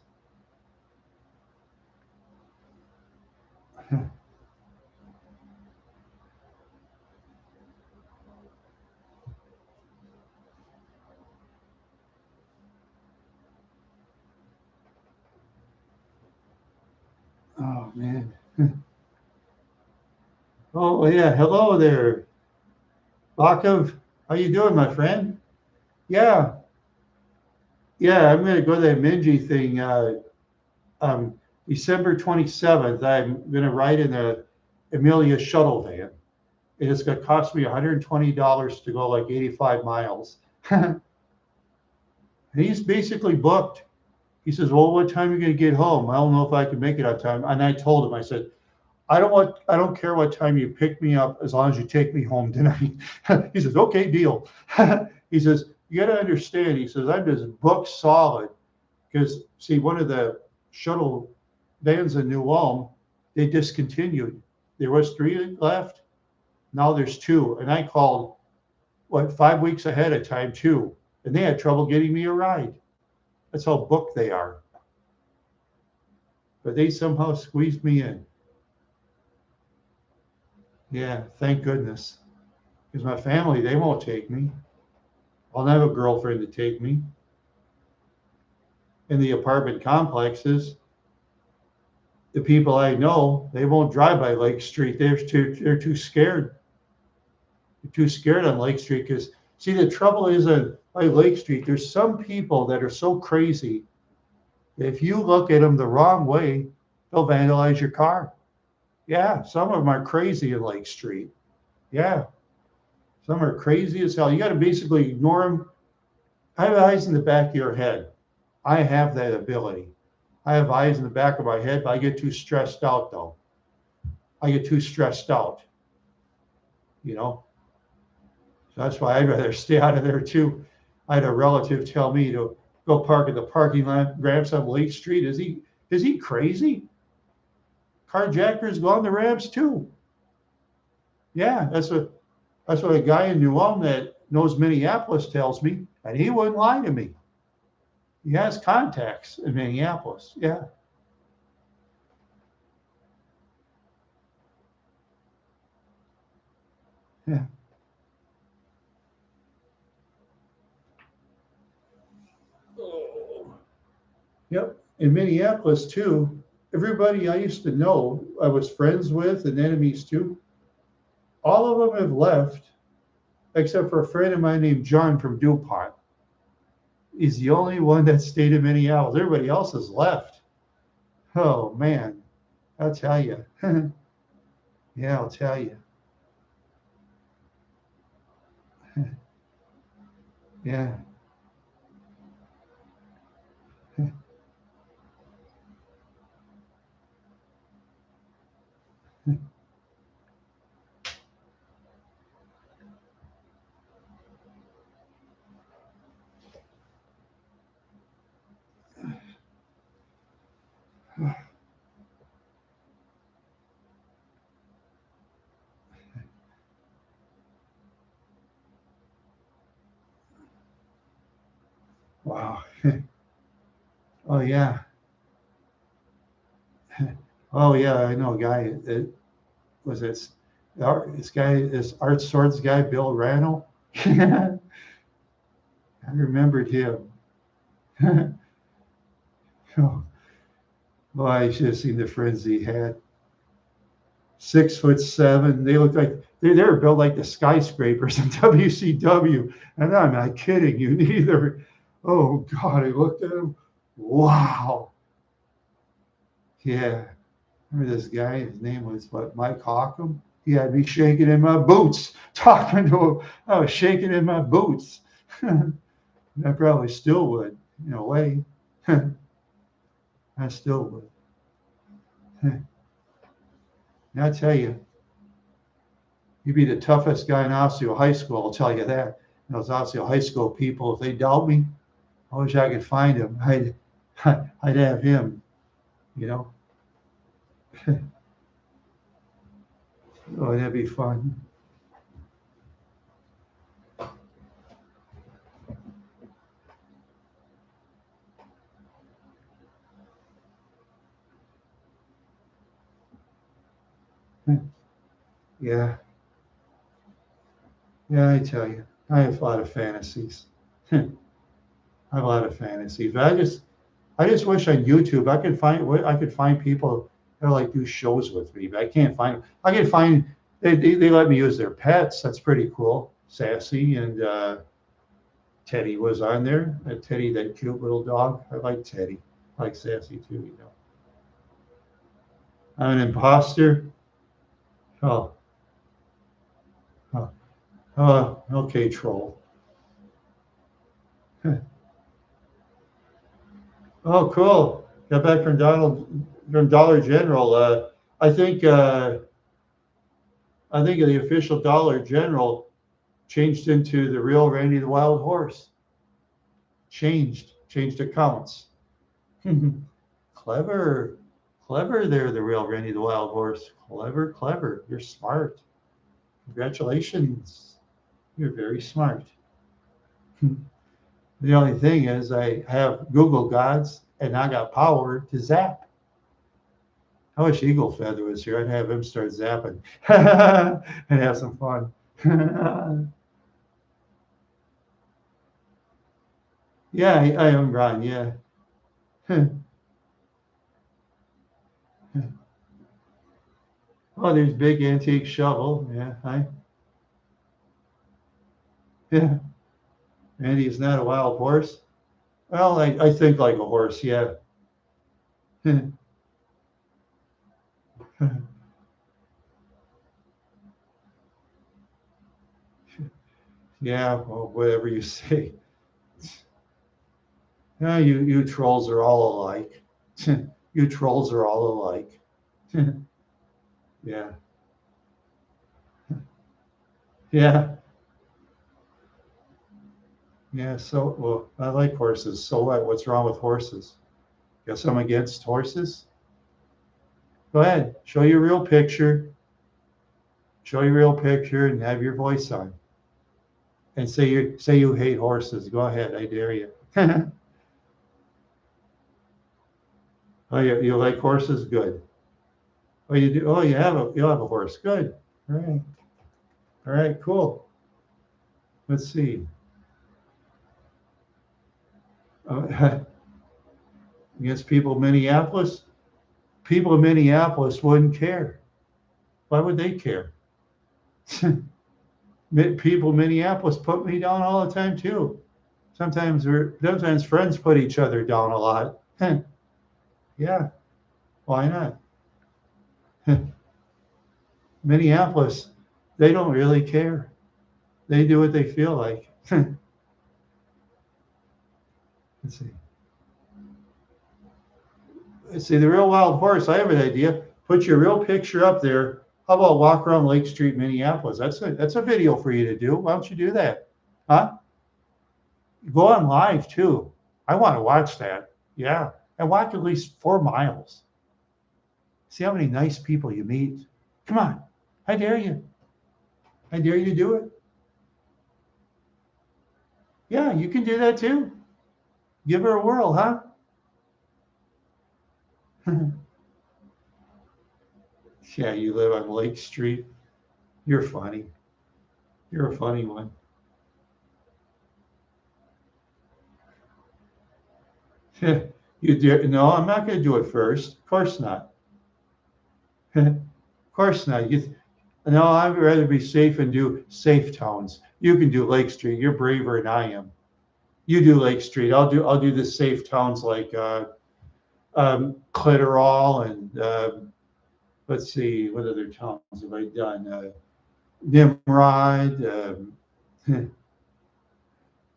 Oh man. Oh yeah, hello there, Bakov. How you doing, my friend? Yeah, yeah. I'm gonna go to that Minji thing. Um, December 27th. I'm gonna ride in the Amelia shuttle van. And it's gonna cost me $120 to go like 85 miles. And he's basically booked. He says, "Well, what time are you gonna get home? I don't know if I can make it on time." And I told him, I said, I don't care what time you pick me up as long as you take me home tonight. He says, okay, deal. He says, you got to understand. He says, I'm just booked solid because see, one of the shuttle vans in New Ulm, they discontinued. There was 3 left. Now there's 2. And I called 5 weeks ahead of time too. And they had trouble getting me a ride. That's how booked they are. But they somehow squeezed me in. Yeah, thank goodness. Because my family, they won't take me. I'll not have a girlfriend to take me. In the apartment complexes, the people I know, they won't drive by Lake Street. They're too scared. They're too scared on Lake Street because, see, the trouble is by Lake Street, there's some people that are so crazy that if you look at them the wrong way, they'll vandalize your car. Yeah, some of them are crazy in Lake Street. Yeah, some are crazy as hell. You got to basically ignore them. I have eyes in the back of your head. I have that ability. I have eyes in the back of my head, but I get too stressed out, though. I get too stressed out, you know? So that's why I'd rather stay out of there too. I had a relative tell me to go park at the parking lot ramps on Lake Street. Is he crazy? Carjackers go on the ramps too. Yeah, that's what a guy in New Ulm that knows Minneapolis tells me, and he wouldn't lie to me. He has contacts in Minneapolis. Yeah. Yeah. Oh. Yep. In Minneapolis too, everybody I used to know, I was friends with and enemies too, all of them have left except for a friend of mine named John from DuPont. He's the only one that stayed in Minneapolis. Everybody else has left. Oh man, I'll tell you. Yeah, I'll tell you. Yeah. Wow. Oh yeah. Oh yeah. I know a guy. It was this Art Swords guy, Bill Rano. I remembered him. Oh, well, I should have seen the friends he had. 6'7". They looked like they were built like the skyscrapers in WCW. And I'm not kidding you neither. Oh God, I looked at him. Wow. Yeah. Remember this guy? His name was what? Mike Hawkham. He had me shaking in my boots, talking to him. I was shaking in my boots. I probably still would, in a way. I still would. And I tell you, you'd be the toughest guy in Osseo High School, I'll tell you that. And those Osseo High School people, if they doubt me, I wish I could find him. I'd have him, you know. Oh, that'd be fun. Yeah, yeah, I tell you, I have a lot of fantasies. I have a lot of fantasies. But I just wish on YouTube I could find people that like do shows with me, but I can't find. I can find they let me use their pets. That's pretty cool. Sassy and Teddy was on there. Teddy, that cute little dog. I like Teddy. I like Sassy too. I'm an imposter. Oh, oh, oh, okay, troll. Oh, cool. Got back from Dollar General. I think I think the official Dollar General changed into the real Randy the Wild Horse. Changed accounts. Clever, clever there, the real Randy the Wild Horse. Clever, clever. You're smart. Congratulations. You're very smart. The only thing is, I have Google Gods and I got power to zap. I wish Eagle Feather was here. I'd have him start zapping and have some fun. Yeah, I am Ron. Yeah. Oh, there's big antique shovel. Yeah, yeah. Randy is not a wild horse. Well, I think like a horse. Yeah. Yeah. Well, whatever you say. Yeah, you trolls are all alike. You trolls are all alike. Yeah. Yeah. Yeah, so, well, I like horses. So what? What's wrong with horses? Guess I'm against horses? Go ahead, show your real picture. Show your real picture and have your voice on. And say you hate horses. Go ahead, I dare you. Oh, you like horses? Good. Oh, you do. Oh, you have a horse. Good. All right. All right. Cool. Let's see. Uh, against people in Minneapolis. People in Minneapolis wouldn't care. Why would they care? People in Minneapolis put me down all the time too. Sometimes friends put each other down a lot. Yeah. Why not? Minneapolis, they don't really care. They do what they feel like. Let's see. Let's see, the real wild horse. I have an idea. Put your real picture up there. How about walk around Lake Street, Minneapolis? That's a video for you to do. Why don't you do that? Huh? Go on live too. I want to watch that. Yeah. And walk at least 4 miles. See how many nice people you meet. Come on. I dare you. I dare you to do it. Yeah, you can do that too. Give her a whirl, huh? Yeah, you live on Lake Street. You're funny. You're a funny one. You dare? No, I'm not going to do it first. Of course not. Of course not. No, I'd rather be safe and do safe towns. You can do Lake Street. You're braver than I am. You do Lake Street. I'll do the safe towns like Clitorol and let's see, what other towns have I done? Nimrod,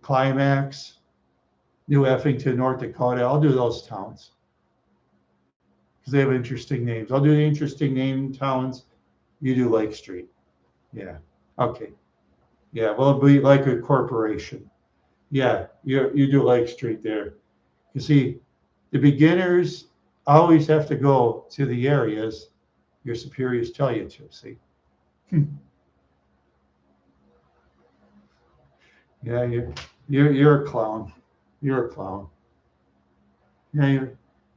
Climax, New Effington, North Dakota. I'll do those towns because they have interesting names. I'll do the interesting name towns. You do Lake Street. Yeah. Okay. Yeah. Well, it'll be like a corporation. Yeah. You do Lake Street there. You see, the beginners always have to go to the areas your superiors tell you to. See. Yeah. You're a clown. You're a clown. Yeah.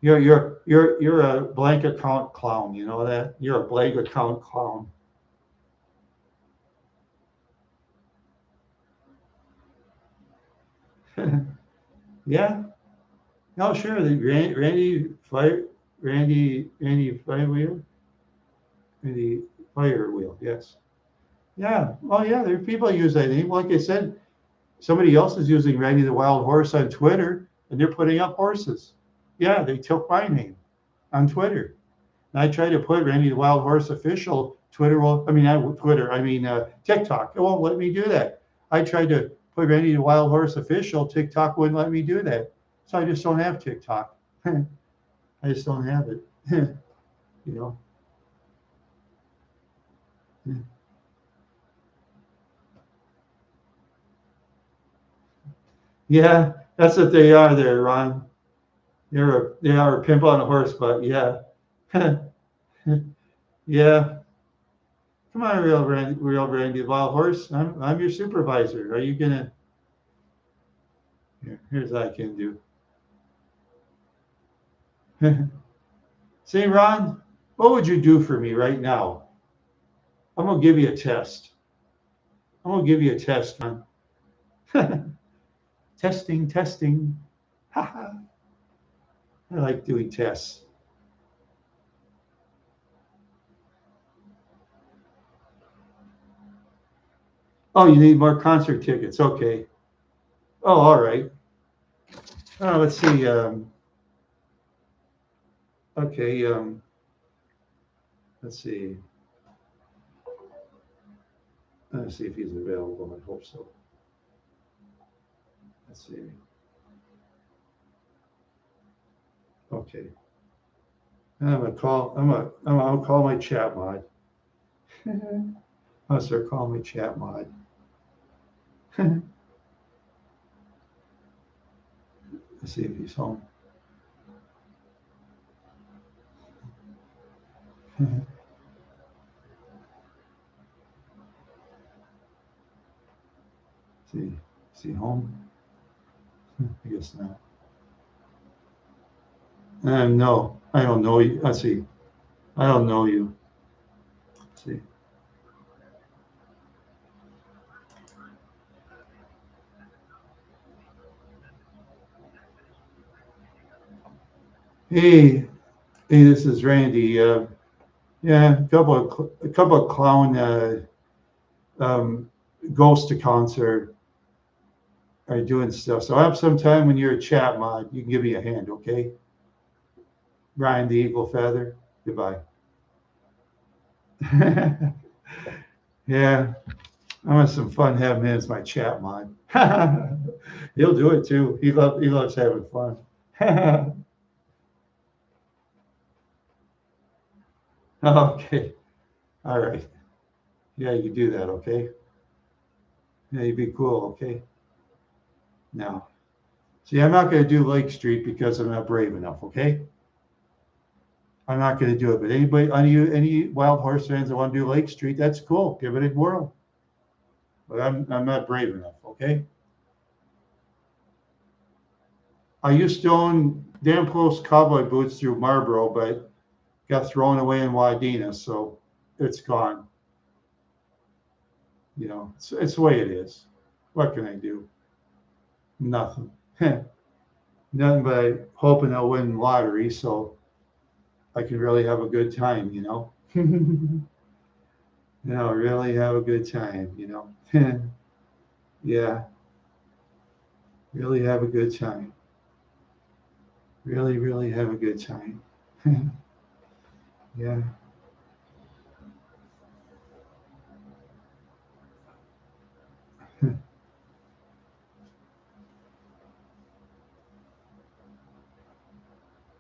You're a blank account clown. You know that? You're a blank account clown. Yeah. No, sure. The Randy Firewheel, Randy Firewheel. Yes. Yeah. Oh, yeah. There are people who use that name. Like I said, somebody else is using Randy the Wild Horse on Twitter, and they're putting up horses. Yeah, they took my name on Twitter. And I tried to put Randy the Wild Horse official. Twitter will. I mean, not Twitter. I mean TikTok. It won't let me do that. I tried to put Randy the Wild Horse official. TikTok wouldn't let me do that. So I just don't have TikTok. I just don't have it. You know. Yeah, that's what they are there, Ron. They are a pimp on a horse, but yeah. Yeah. Come on, real Randy the Wild Horse. I'm your supervisor. Are you gonna here's what I can do. Say, Ron, what would you do for me right now? I'm gonna give you a test. I'm gonna give you a test, Ron. Testing, testing. I like doing tests. Oh, you need more concert tickets. Okay. Oh, all right. Let's see. Okay. Let's see. Let's see if he's available. I hope so. Let's see. Okay. I'm gonna call. I'll call my chat mod. I'll start calling my chat mod. see if he's home. See, is he home? I guess not. No, I don't know you. Let's see. I don't know you. Let's see. Hey, this is Randy. Yeah, a couple of clown ghost accounts are doing stuff. So I have some time when you're a chat mod, you can give me a hand, okay? Ryan the Eagle Feather. Goodbye. Yeah, I want some fun having him as my chat mod. He'll do it too. He loves having fun. Okay. All right. Yeah, you can do that, okay? Yeah, you'd be cool, okay? Now, see, I'm not going to do Lake Street because I'm not brave enough, okay? I'm not going to do it. But anybody, any wild horse fans that want to do Lake Street, that's cool. Give it a whirl. But I'm not brave enough, okay? I used to own damn close cowboy boots through Marlboro, but got thrown away in Wadena, so it's gone. You know, it's the way it is. What can I do? Nothing. Nothing but hoping I'll win the lottery so I can really have a good time, you know? You know, really have a good time, you know? Yeah, really have a good time. Really, really have a good time. Yeah.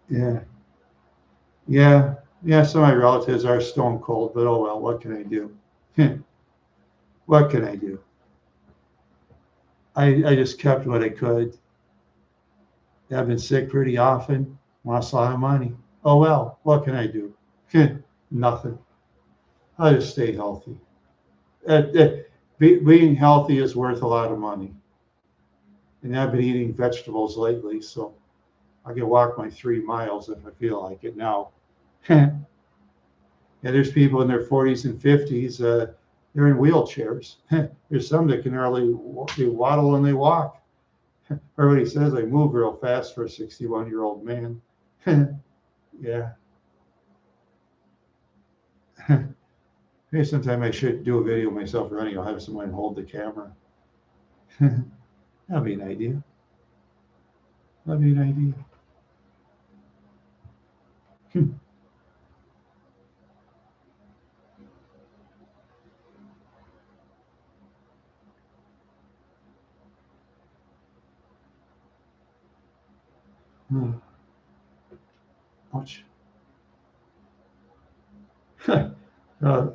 Yeah. Yeah. Yeah. Some of my relatives are stone cold, but oh well, what can I do? What can I do? I just kept what I could. I've been sick pretty often, lost a lot of money. Oh well, what can I do? Nothing. I just stay healthy. Being healthy is worth a lot of money. And I've been eating vegetables lately, so I can walk my 3 miles if I feel like it now. Yeah, there's people in their 40s and 50s. They're in wheelchairs. There's some that can hardly they waddle and they walk. Everybody says I move real fast for a 61-year-old man. Yeah. Maybe sometime I should do a video of myself running. I'll have someone hold the camera. That'd be an idea. That'd be an idea. Ouch.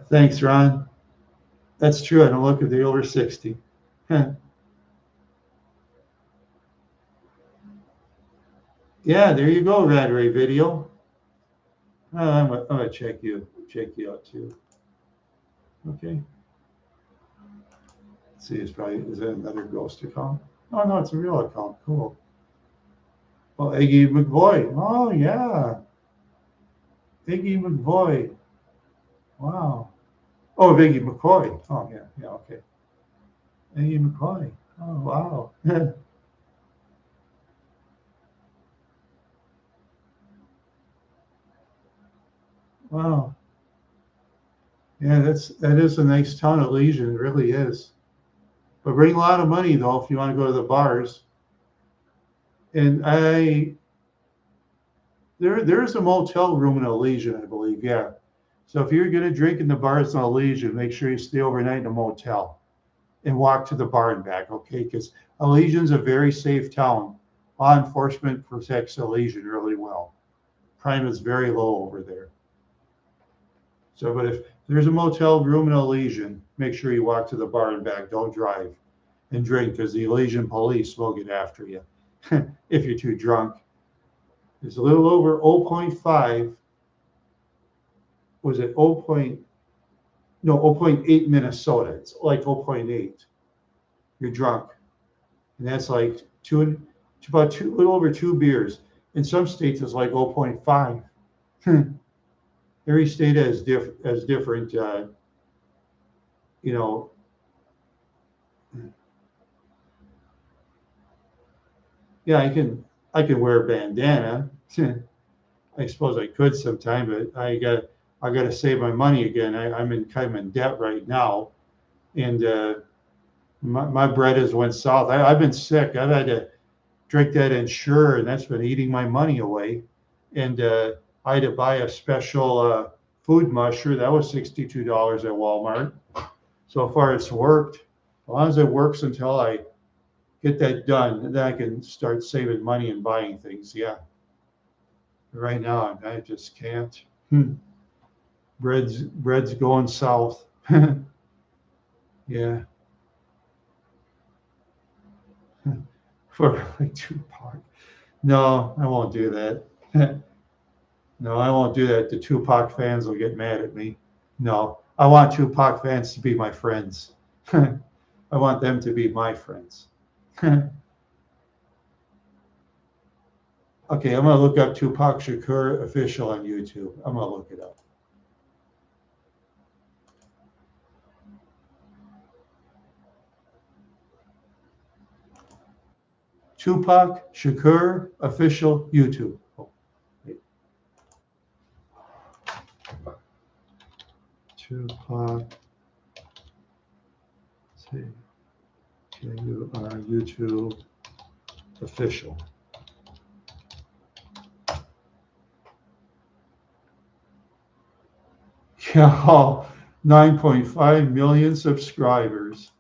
Thanks, Ron. That's true. I don't look at the over 60. Yeah, there you go, Rad Ray video. I'm gonna check you out too. Okay. Let's see, is that another ghost account? Oh no, it's a real account. Cool. Oh, Iggy McVoy. Oh yeah, Iggy McVoy. Wow. Oh, Iggy McCoy. Oh yeah, yeah, okay. Iggy McCoy. Oh wow. Wow. Yeah, that is a nice town of Legion. It really is. But bring a lot of money though if you want to go to the bars. And there's a motel room in Elysian, I believe. Yeah. So if you're gonna drink in the bars in Elysian, make sure you stay overnight in a motel and walk to the bar and back, okay? Because Elysian's a very safe town. Law enforcement protects Elysian really well. Crime is very low over there. So, but if there's a motel room in Elysian, make sure you walk to the bar and back. Don't drive and drink because the Elysian police will get after you. if you're too drunk. It's a little over 0.5. Was it 0. No, 0.8 Minnesota. It's like 0.8. You're drunk. And that's like about a little over 2 beers. In some states, it's like 0.5. Every state has different, you know. Yeah, I can wear a bandana. I suppose I could sometime, but I got to save my money again. I'm in kind of in debt right now, and my bread has went south. I've been sick. I've had to drink that Ensure, and that's been eating my money away. And I had to buy a special food musher. That was $62 at Walmart. So far, it's worked. As long as it works until I get that done, then I can start saving money and buying things. Yeah. Right now, I just can't. Bread's going south. Yeah. For like Tupac. No, I won't do that. No, I won't do that. The Tupac fans will get mad at me. No, I want Tupac fans to be my friends. I want them to be my friends. Okay, I'm gonna look up Tupac Shakur official on YouTube. I'm gonna look it up. Tupac Shakur official YouTube. Oh, Tupac YouTube official. Yeah, 9.5 million subscribers.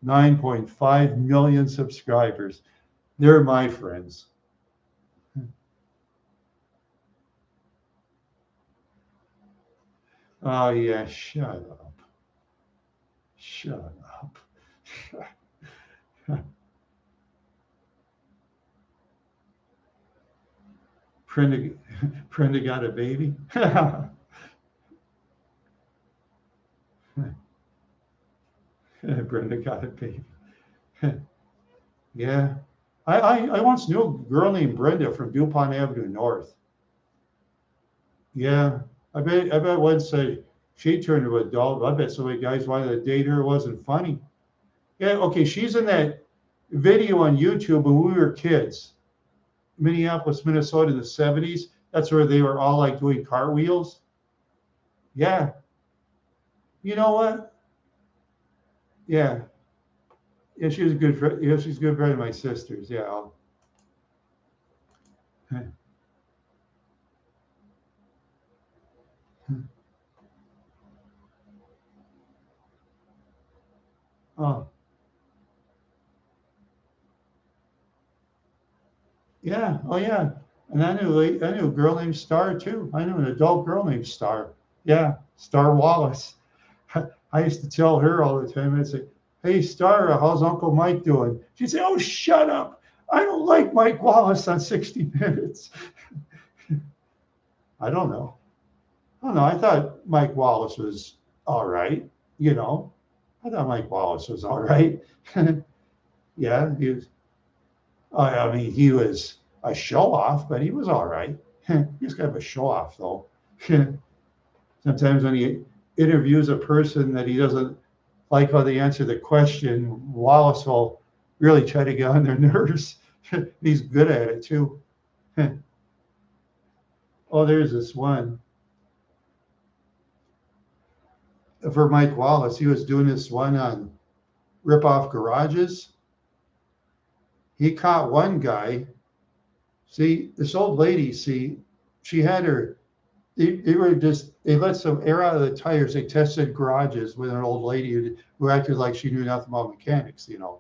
9.5 million subscribers. They're my friends. Oh, yeah, shut up. Shut up. Brenda got a baby. Brenda got a baby. Yeah. I once knew a girl named Brenda from DuPont Avenue North. Yeah. I bet once she turned to an adult. I bet so many guys wanted to date her. It wasn't funny. Yeah, okay. She's in that video on YouTube when we were kids. Minneapolis, Minnesota in the 70s. That's where they were all like doing cartwheels. Yeah. You know what? Yeah. Yeah, she was a good friend. Yeah, she's a good friend of my sister's. Yeah. Oh, yeah. Oh, yeah. And I knew a girl named Star too. I knew an adult girl named Star. Yeah, Star Wallace. I used to tell her all the time. I'd say, "Hey, Star, how's Uncle Mike doing?" She'd say, "Oh, shut up. I don't like Mike Wallace on 60 Minutes." I don't know. I don't know. I thought Mike Wallace was all right. You know, I thought Mike Wallace was all right. Yeah, he was. I mean, he was a show off, but he was all right. He was kind of a show off, though. Sometimes when he interviews a person that he doesn't like how they answer the question, Wallace will really try to get on their nerves. He's good at it too. Oh, there's this one for Mike Wallace. He was doing this one on rip-off garages. He caught one guy. See, this old lady, she had her, they let some air out of the tires. They tested garages with an old lady who acted like she knew nothing about mechanics, A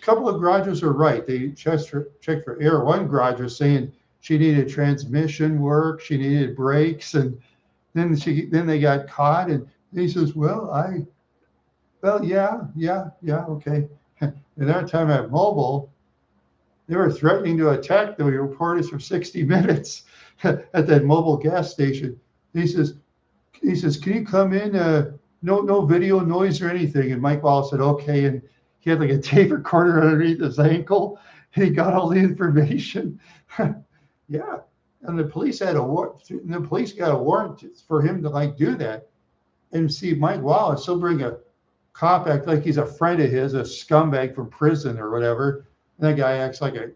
couple of garages were right. They checked for air. One garage was saying she needed transmission work, she needed brakes, and then they got caught, and he says, yeah, okay. And every time I have mobile, They were threatening to attack the reporters for 60 minutes at that mobile gas station. He says, can you come in? No video noise or anything. And Mike Wallace said, okay. And he had like a tape recorder underneath his ankle. And he got all the information. Yeah. And the police had a warrant. The police got a warrant for him to like do that. And see, Mike Wallace, he'll bring a cop, act like he's a friend of his, a scumbag from prison or whatever. And that guy acts like a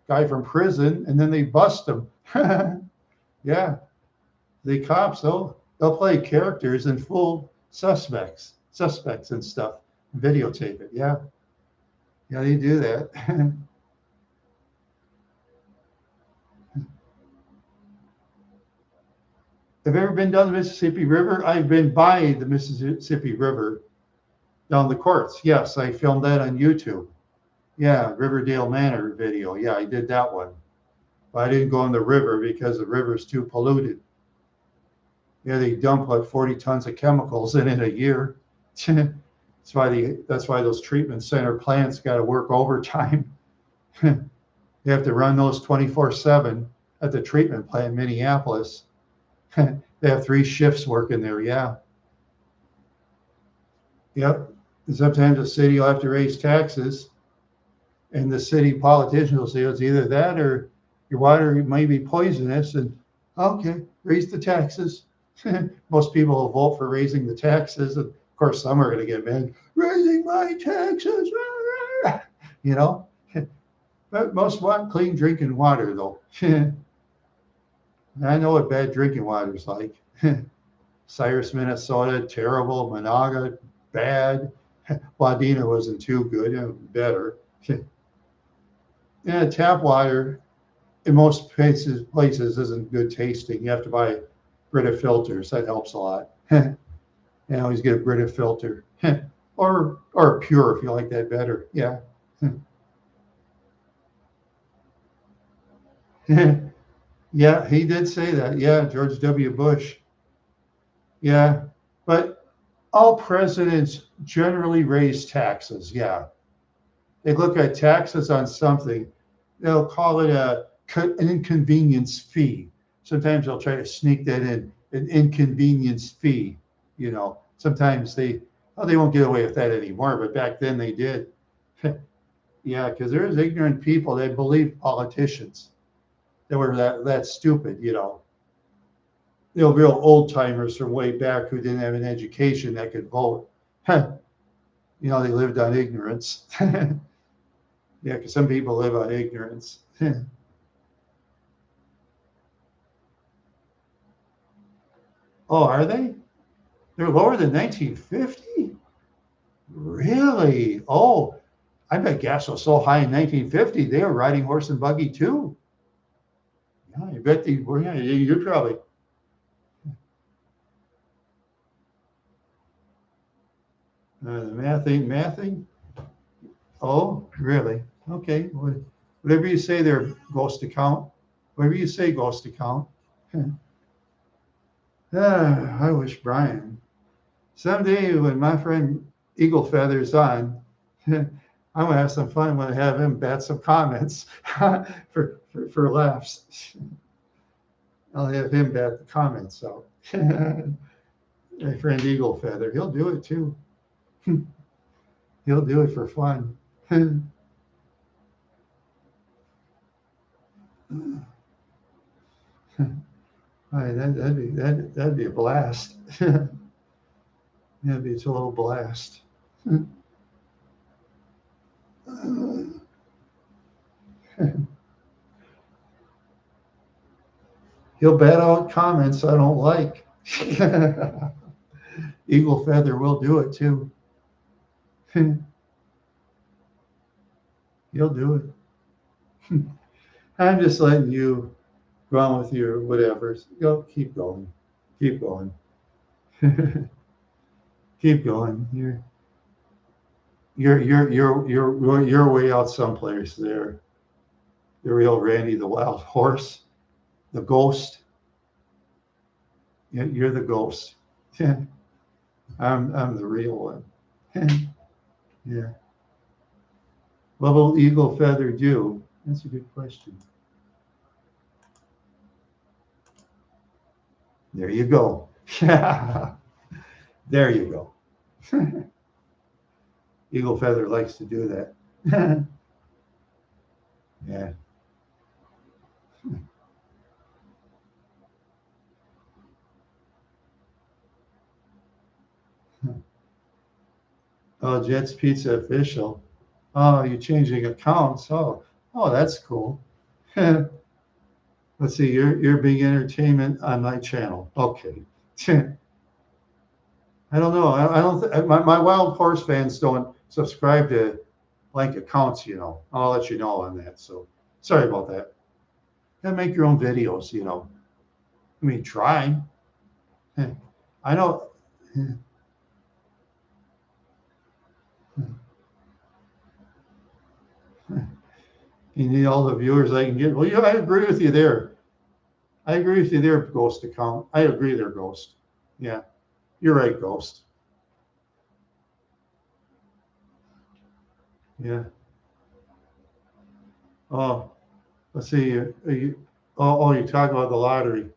guy from prison, and then they bust him. Yeah. The cops, they'll play characters and fool suspects and stuff, videotape it. Yeah. Yeah, they do that. Have you ever been down the Mississippi River? I've been by the Mississippi River down the courts. Yes, I filmed that on YouTube. Yeah, Riverdale Manor video. Yeah, I did that one. But I didn't go in the river because the river's too polluted. Yeah, they dump like 40 tons of chemicals in a year. That's why those treatment center plants got to work overtime. They have to run those 24/7 at the treatment plant in Minneapolis. They have 3 shifts working there. Yeah. Yep. And sometimes the city will have to raise taxes, and the city politicians will say it's either that or your water may be poisonous. And okay, raise the taxes. Most people will vote for raising the taxes. And of course, some are going to get mad, raising my taxes. You know, but most want clean drinking water, though. I know what bad drinking water is like. Cyrus, Minnesota, terrible. Monaga, bad. Wadena wasn't too good, better. Yeah, tap water in most places isn't good tasting. You have to buy Brita filters. That helps a lot. You always get a Brita filter. or pure if you like that better. Yeah. Yeah, he did say that. Yeah, George W. Bush. Yeah, but all presidents generally raise taxes. Yeah, they look at taxes on something. They'll call it an inconvenience fee. Sometimes they'll try to sneak that in, an inconvenience fee. You know, sometimes they won't get away with that anymore, but back then they did. Yeah, because there's ignorant people that believe politicians that were that stupid, you know. Real old timers from way back who didn't have an education that could vote. You know, they lived on ignorance. Yeah, because some people live on ignorance. Oh, are they? They're lower than 1950? Really? Oh, I bet gas was so high in 1950, they were riding horse and buggy too. Yeah, I bet they were. Yeah, you're probably. The math ain't mathing. Oh, really? Okay. Whatever you say there, ghost account. Whatever you say, ghost account. I wish Brian. Someday when my friend Eagle Feather's on, I'm going to have some fun. I'm going to have him bat some comments for laughs. I'll have him bat the comments out. My friend Eagle Feather, he'll do it too. He'll do it for fun. That'd be a blast. That'd be a total blast. He'll bat out comments I don't like. Eagle Feather will do it too. He'll do it. I'm just letting you go on with your whatever. Go, keep going. Keep going. Keep going. You're way out someplace there. The real Randy the Wild Horse, the ghost. You're the ghost. I'm the real one. Yeah. What will Eagle Feather do? That's a good question. There you go. There you go. Eagle Feather likes to do that. Yeah. Oh, Jet's Pizza official. Oh, you're changing accounts. Oh, that's cool. Let's see. You're being entertainment on my channel. Okay. I don't know. I don't. My Wild Horse fans don't subscribe to blank accounts. I'll let you know on that. So sorry about that. You gotta make your own videos. I mean, try. I know. You need all the viewers I can get. Well, I agree with you there. I agree with you there, Ghost account. I agree there, Ghost. Yeah, you're right, Ghost. Yeah. Oh, let's see. You talk about the lottery.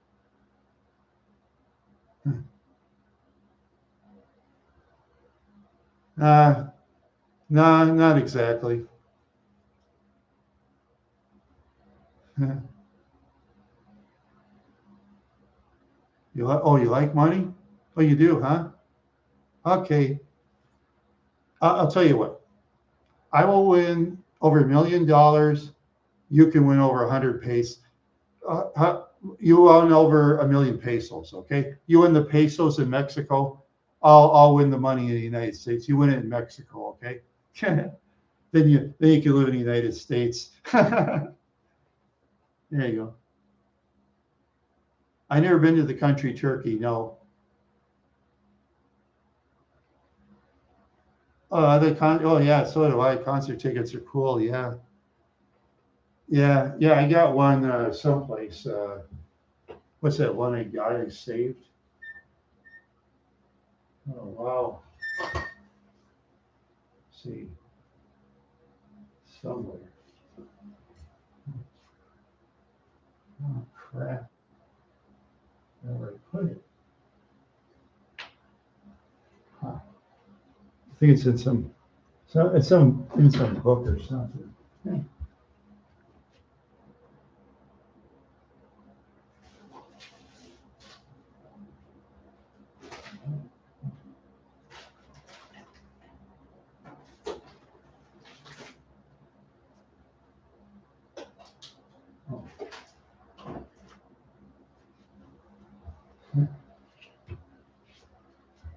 No, not exactly. You like money? Oh, you do, huh? Okay. I'll tell you what. I will win over $1 million. You can win over 100 pesos. You win over 1 million pesos. Okay. You win the pesos in Mexico. I'll win the money in the United States. You win it in Mexico. Okay. then you can live in the United States. There you go. I never been to the country Turkey. No. Oh yeah, so do I. Concert tickets are cool. Yeah. Yeah. I got one someplace. What's that one I got? I saved. Oh wow. Let's see, somewhere. Oh crap. Where did I put it? Huh. I think it's in some book or something. Yeah. Oh.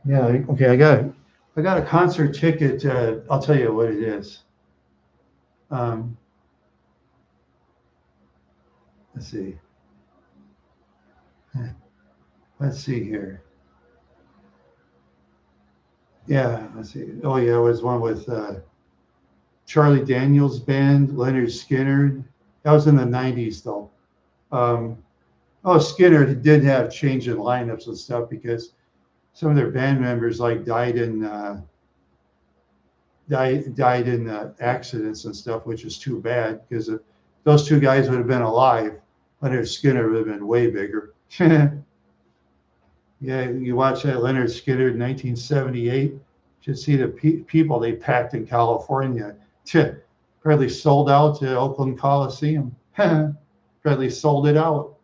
Yeah. Okay. I got a concert ticket. I'll tell you what it is. Um, let's see. Let's see here. Yeah. Let's see. Oh yeah, it was one with Charlie Daniels band, Leonard Skinner. That was in the '90s though. Um, oh, Skinner did have change in lineups and stuff because some of their band members like died in accidents and stuff, which is too bad because if those two guys would have been alive, Leonard Skinner would have been way bigger. Yeah, you watch that Leonard Skinner in 1978. You should see the people they packed in California. Probably sold out to Oakland Coliseum. Probably sold it out.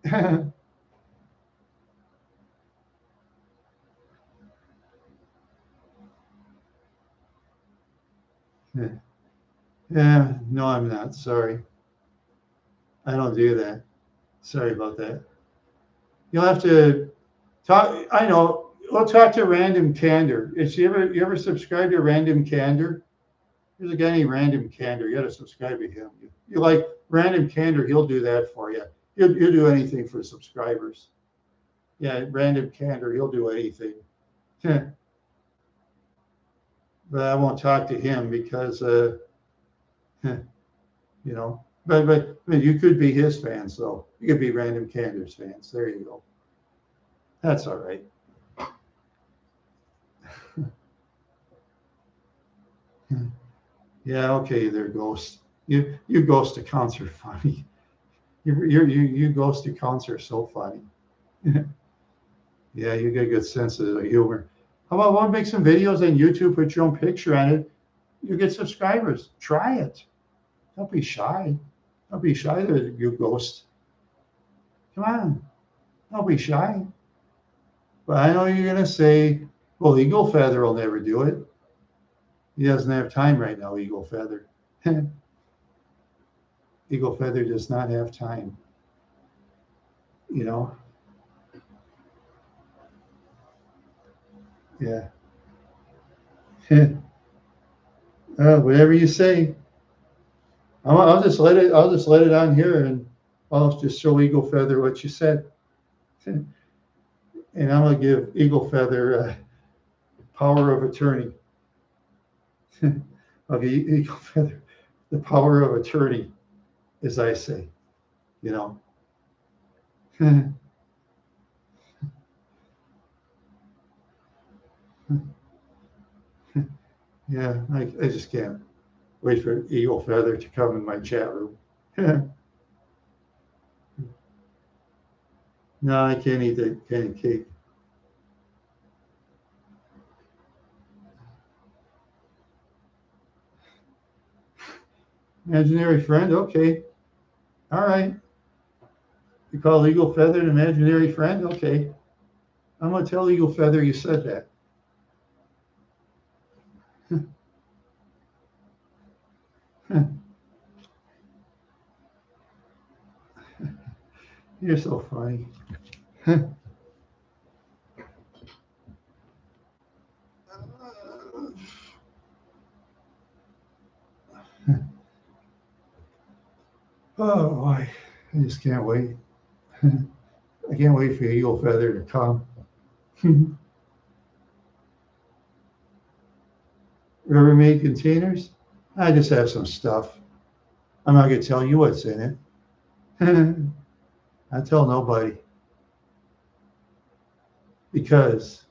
Yeah, no, I'm not. Sorry. I don't do that. Sorry about that. You'll have to talk. I know. We'll talk to Random Candor. Is you ever subscribe to Random Candor? There's a guy named Random Candor. You got to subscribe to him. You like Random Candor? He'll do that for you. He'll do anything for subscribers. Yeah, Random Candor. He'll do anything. But I won't talk to him because you know. But you could be his fans though. You could be Random Candor's fans. There you go. That's all right. Yeah, okay, there, Ghost. You ghost accounts are funny. You ghost accounts are so funny. Yeah, you get a good sense of humor. How about want to make some videos on YouTube, put your own picture on it? You get subscribers. Try it. Don't be shy. Don't be shy that you ghost. Come on. Don't be shy. But I know you're going to say, well, Eagle Feather will never do it. He doesn't have time right now, Eagle Feather. Eagle Feather does not have time. You know? Yeah. Whatever you say. I'll just let it. I'll just let it on here, and I'll just show Eagle Feather what you said, and I'm gonna give Eagle Feather power of attorney. I'll give Eagle Feather the power of attorney, as I say. You know. Yeah, I just can't wait for Eagle Feather to come in my chat room. No, I can't eat that kind of cake. Imaginary friend, okay. All right. You call Eagle Feather an imaginary friend? Okay. I'm going to tell Eagle Feather you said that. You're so funny. Oh boy, I just can't wait. I can't wait for Eagle Feather to come. Rubbermaid containers? I just have some stuff. I'm not going to tell you what's in it. I tell nobody because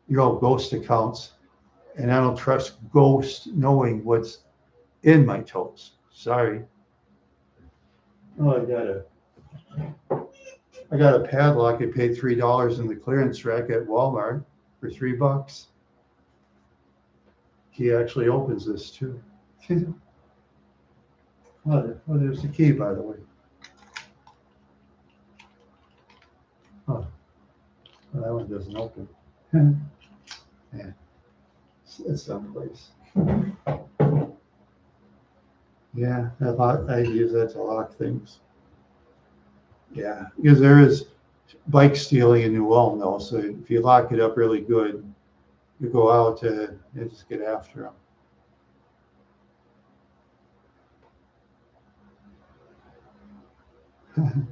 you're all ghost accounts, and I don't trust ghosts knowing what's in my toes. Sorry. Oh, I got a padlock. I paid $3 in the clearance rack at Walmart for $3. Key actually opens this too. Oh, there's the key, by the way. Oh, well, that one doesn't open. Yeah, it's someplace. Yeah, I use that to lock things. Yeah, because there is bike stealing in New Ulm, though. So if you lock it up really good, you go out and just get after them.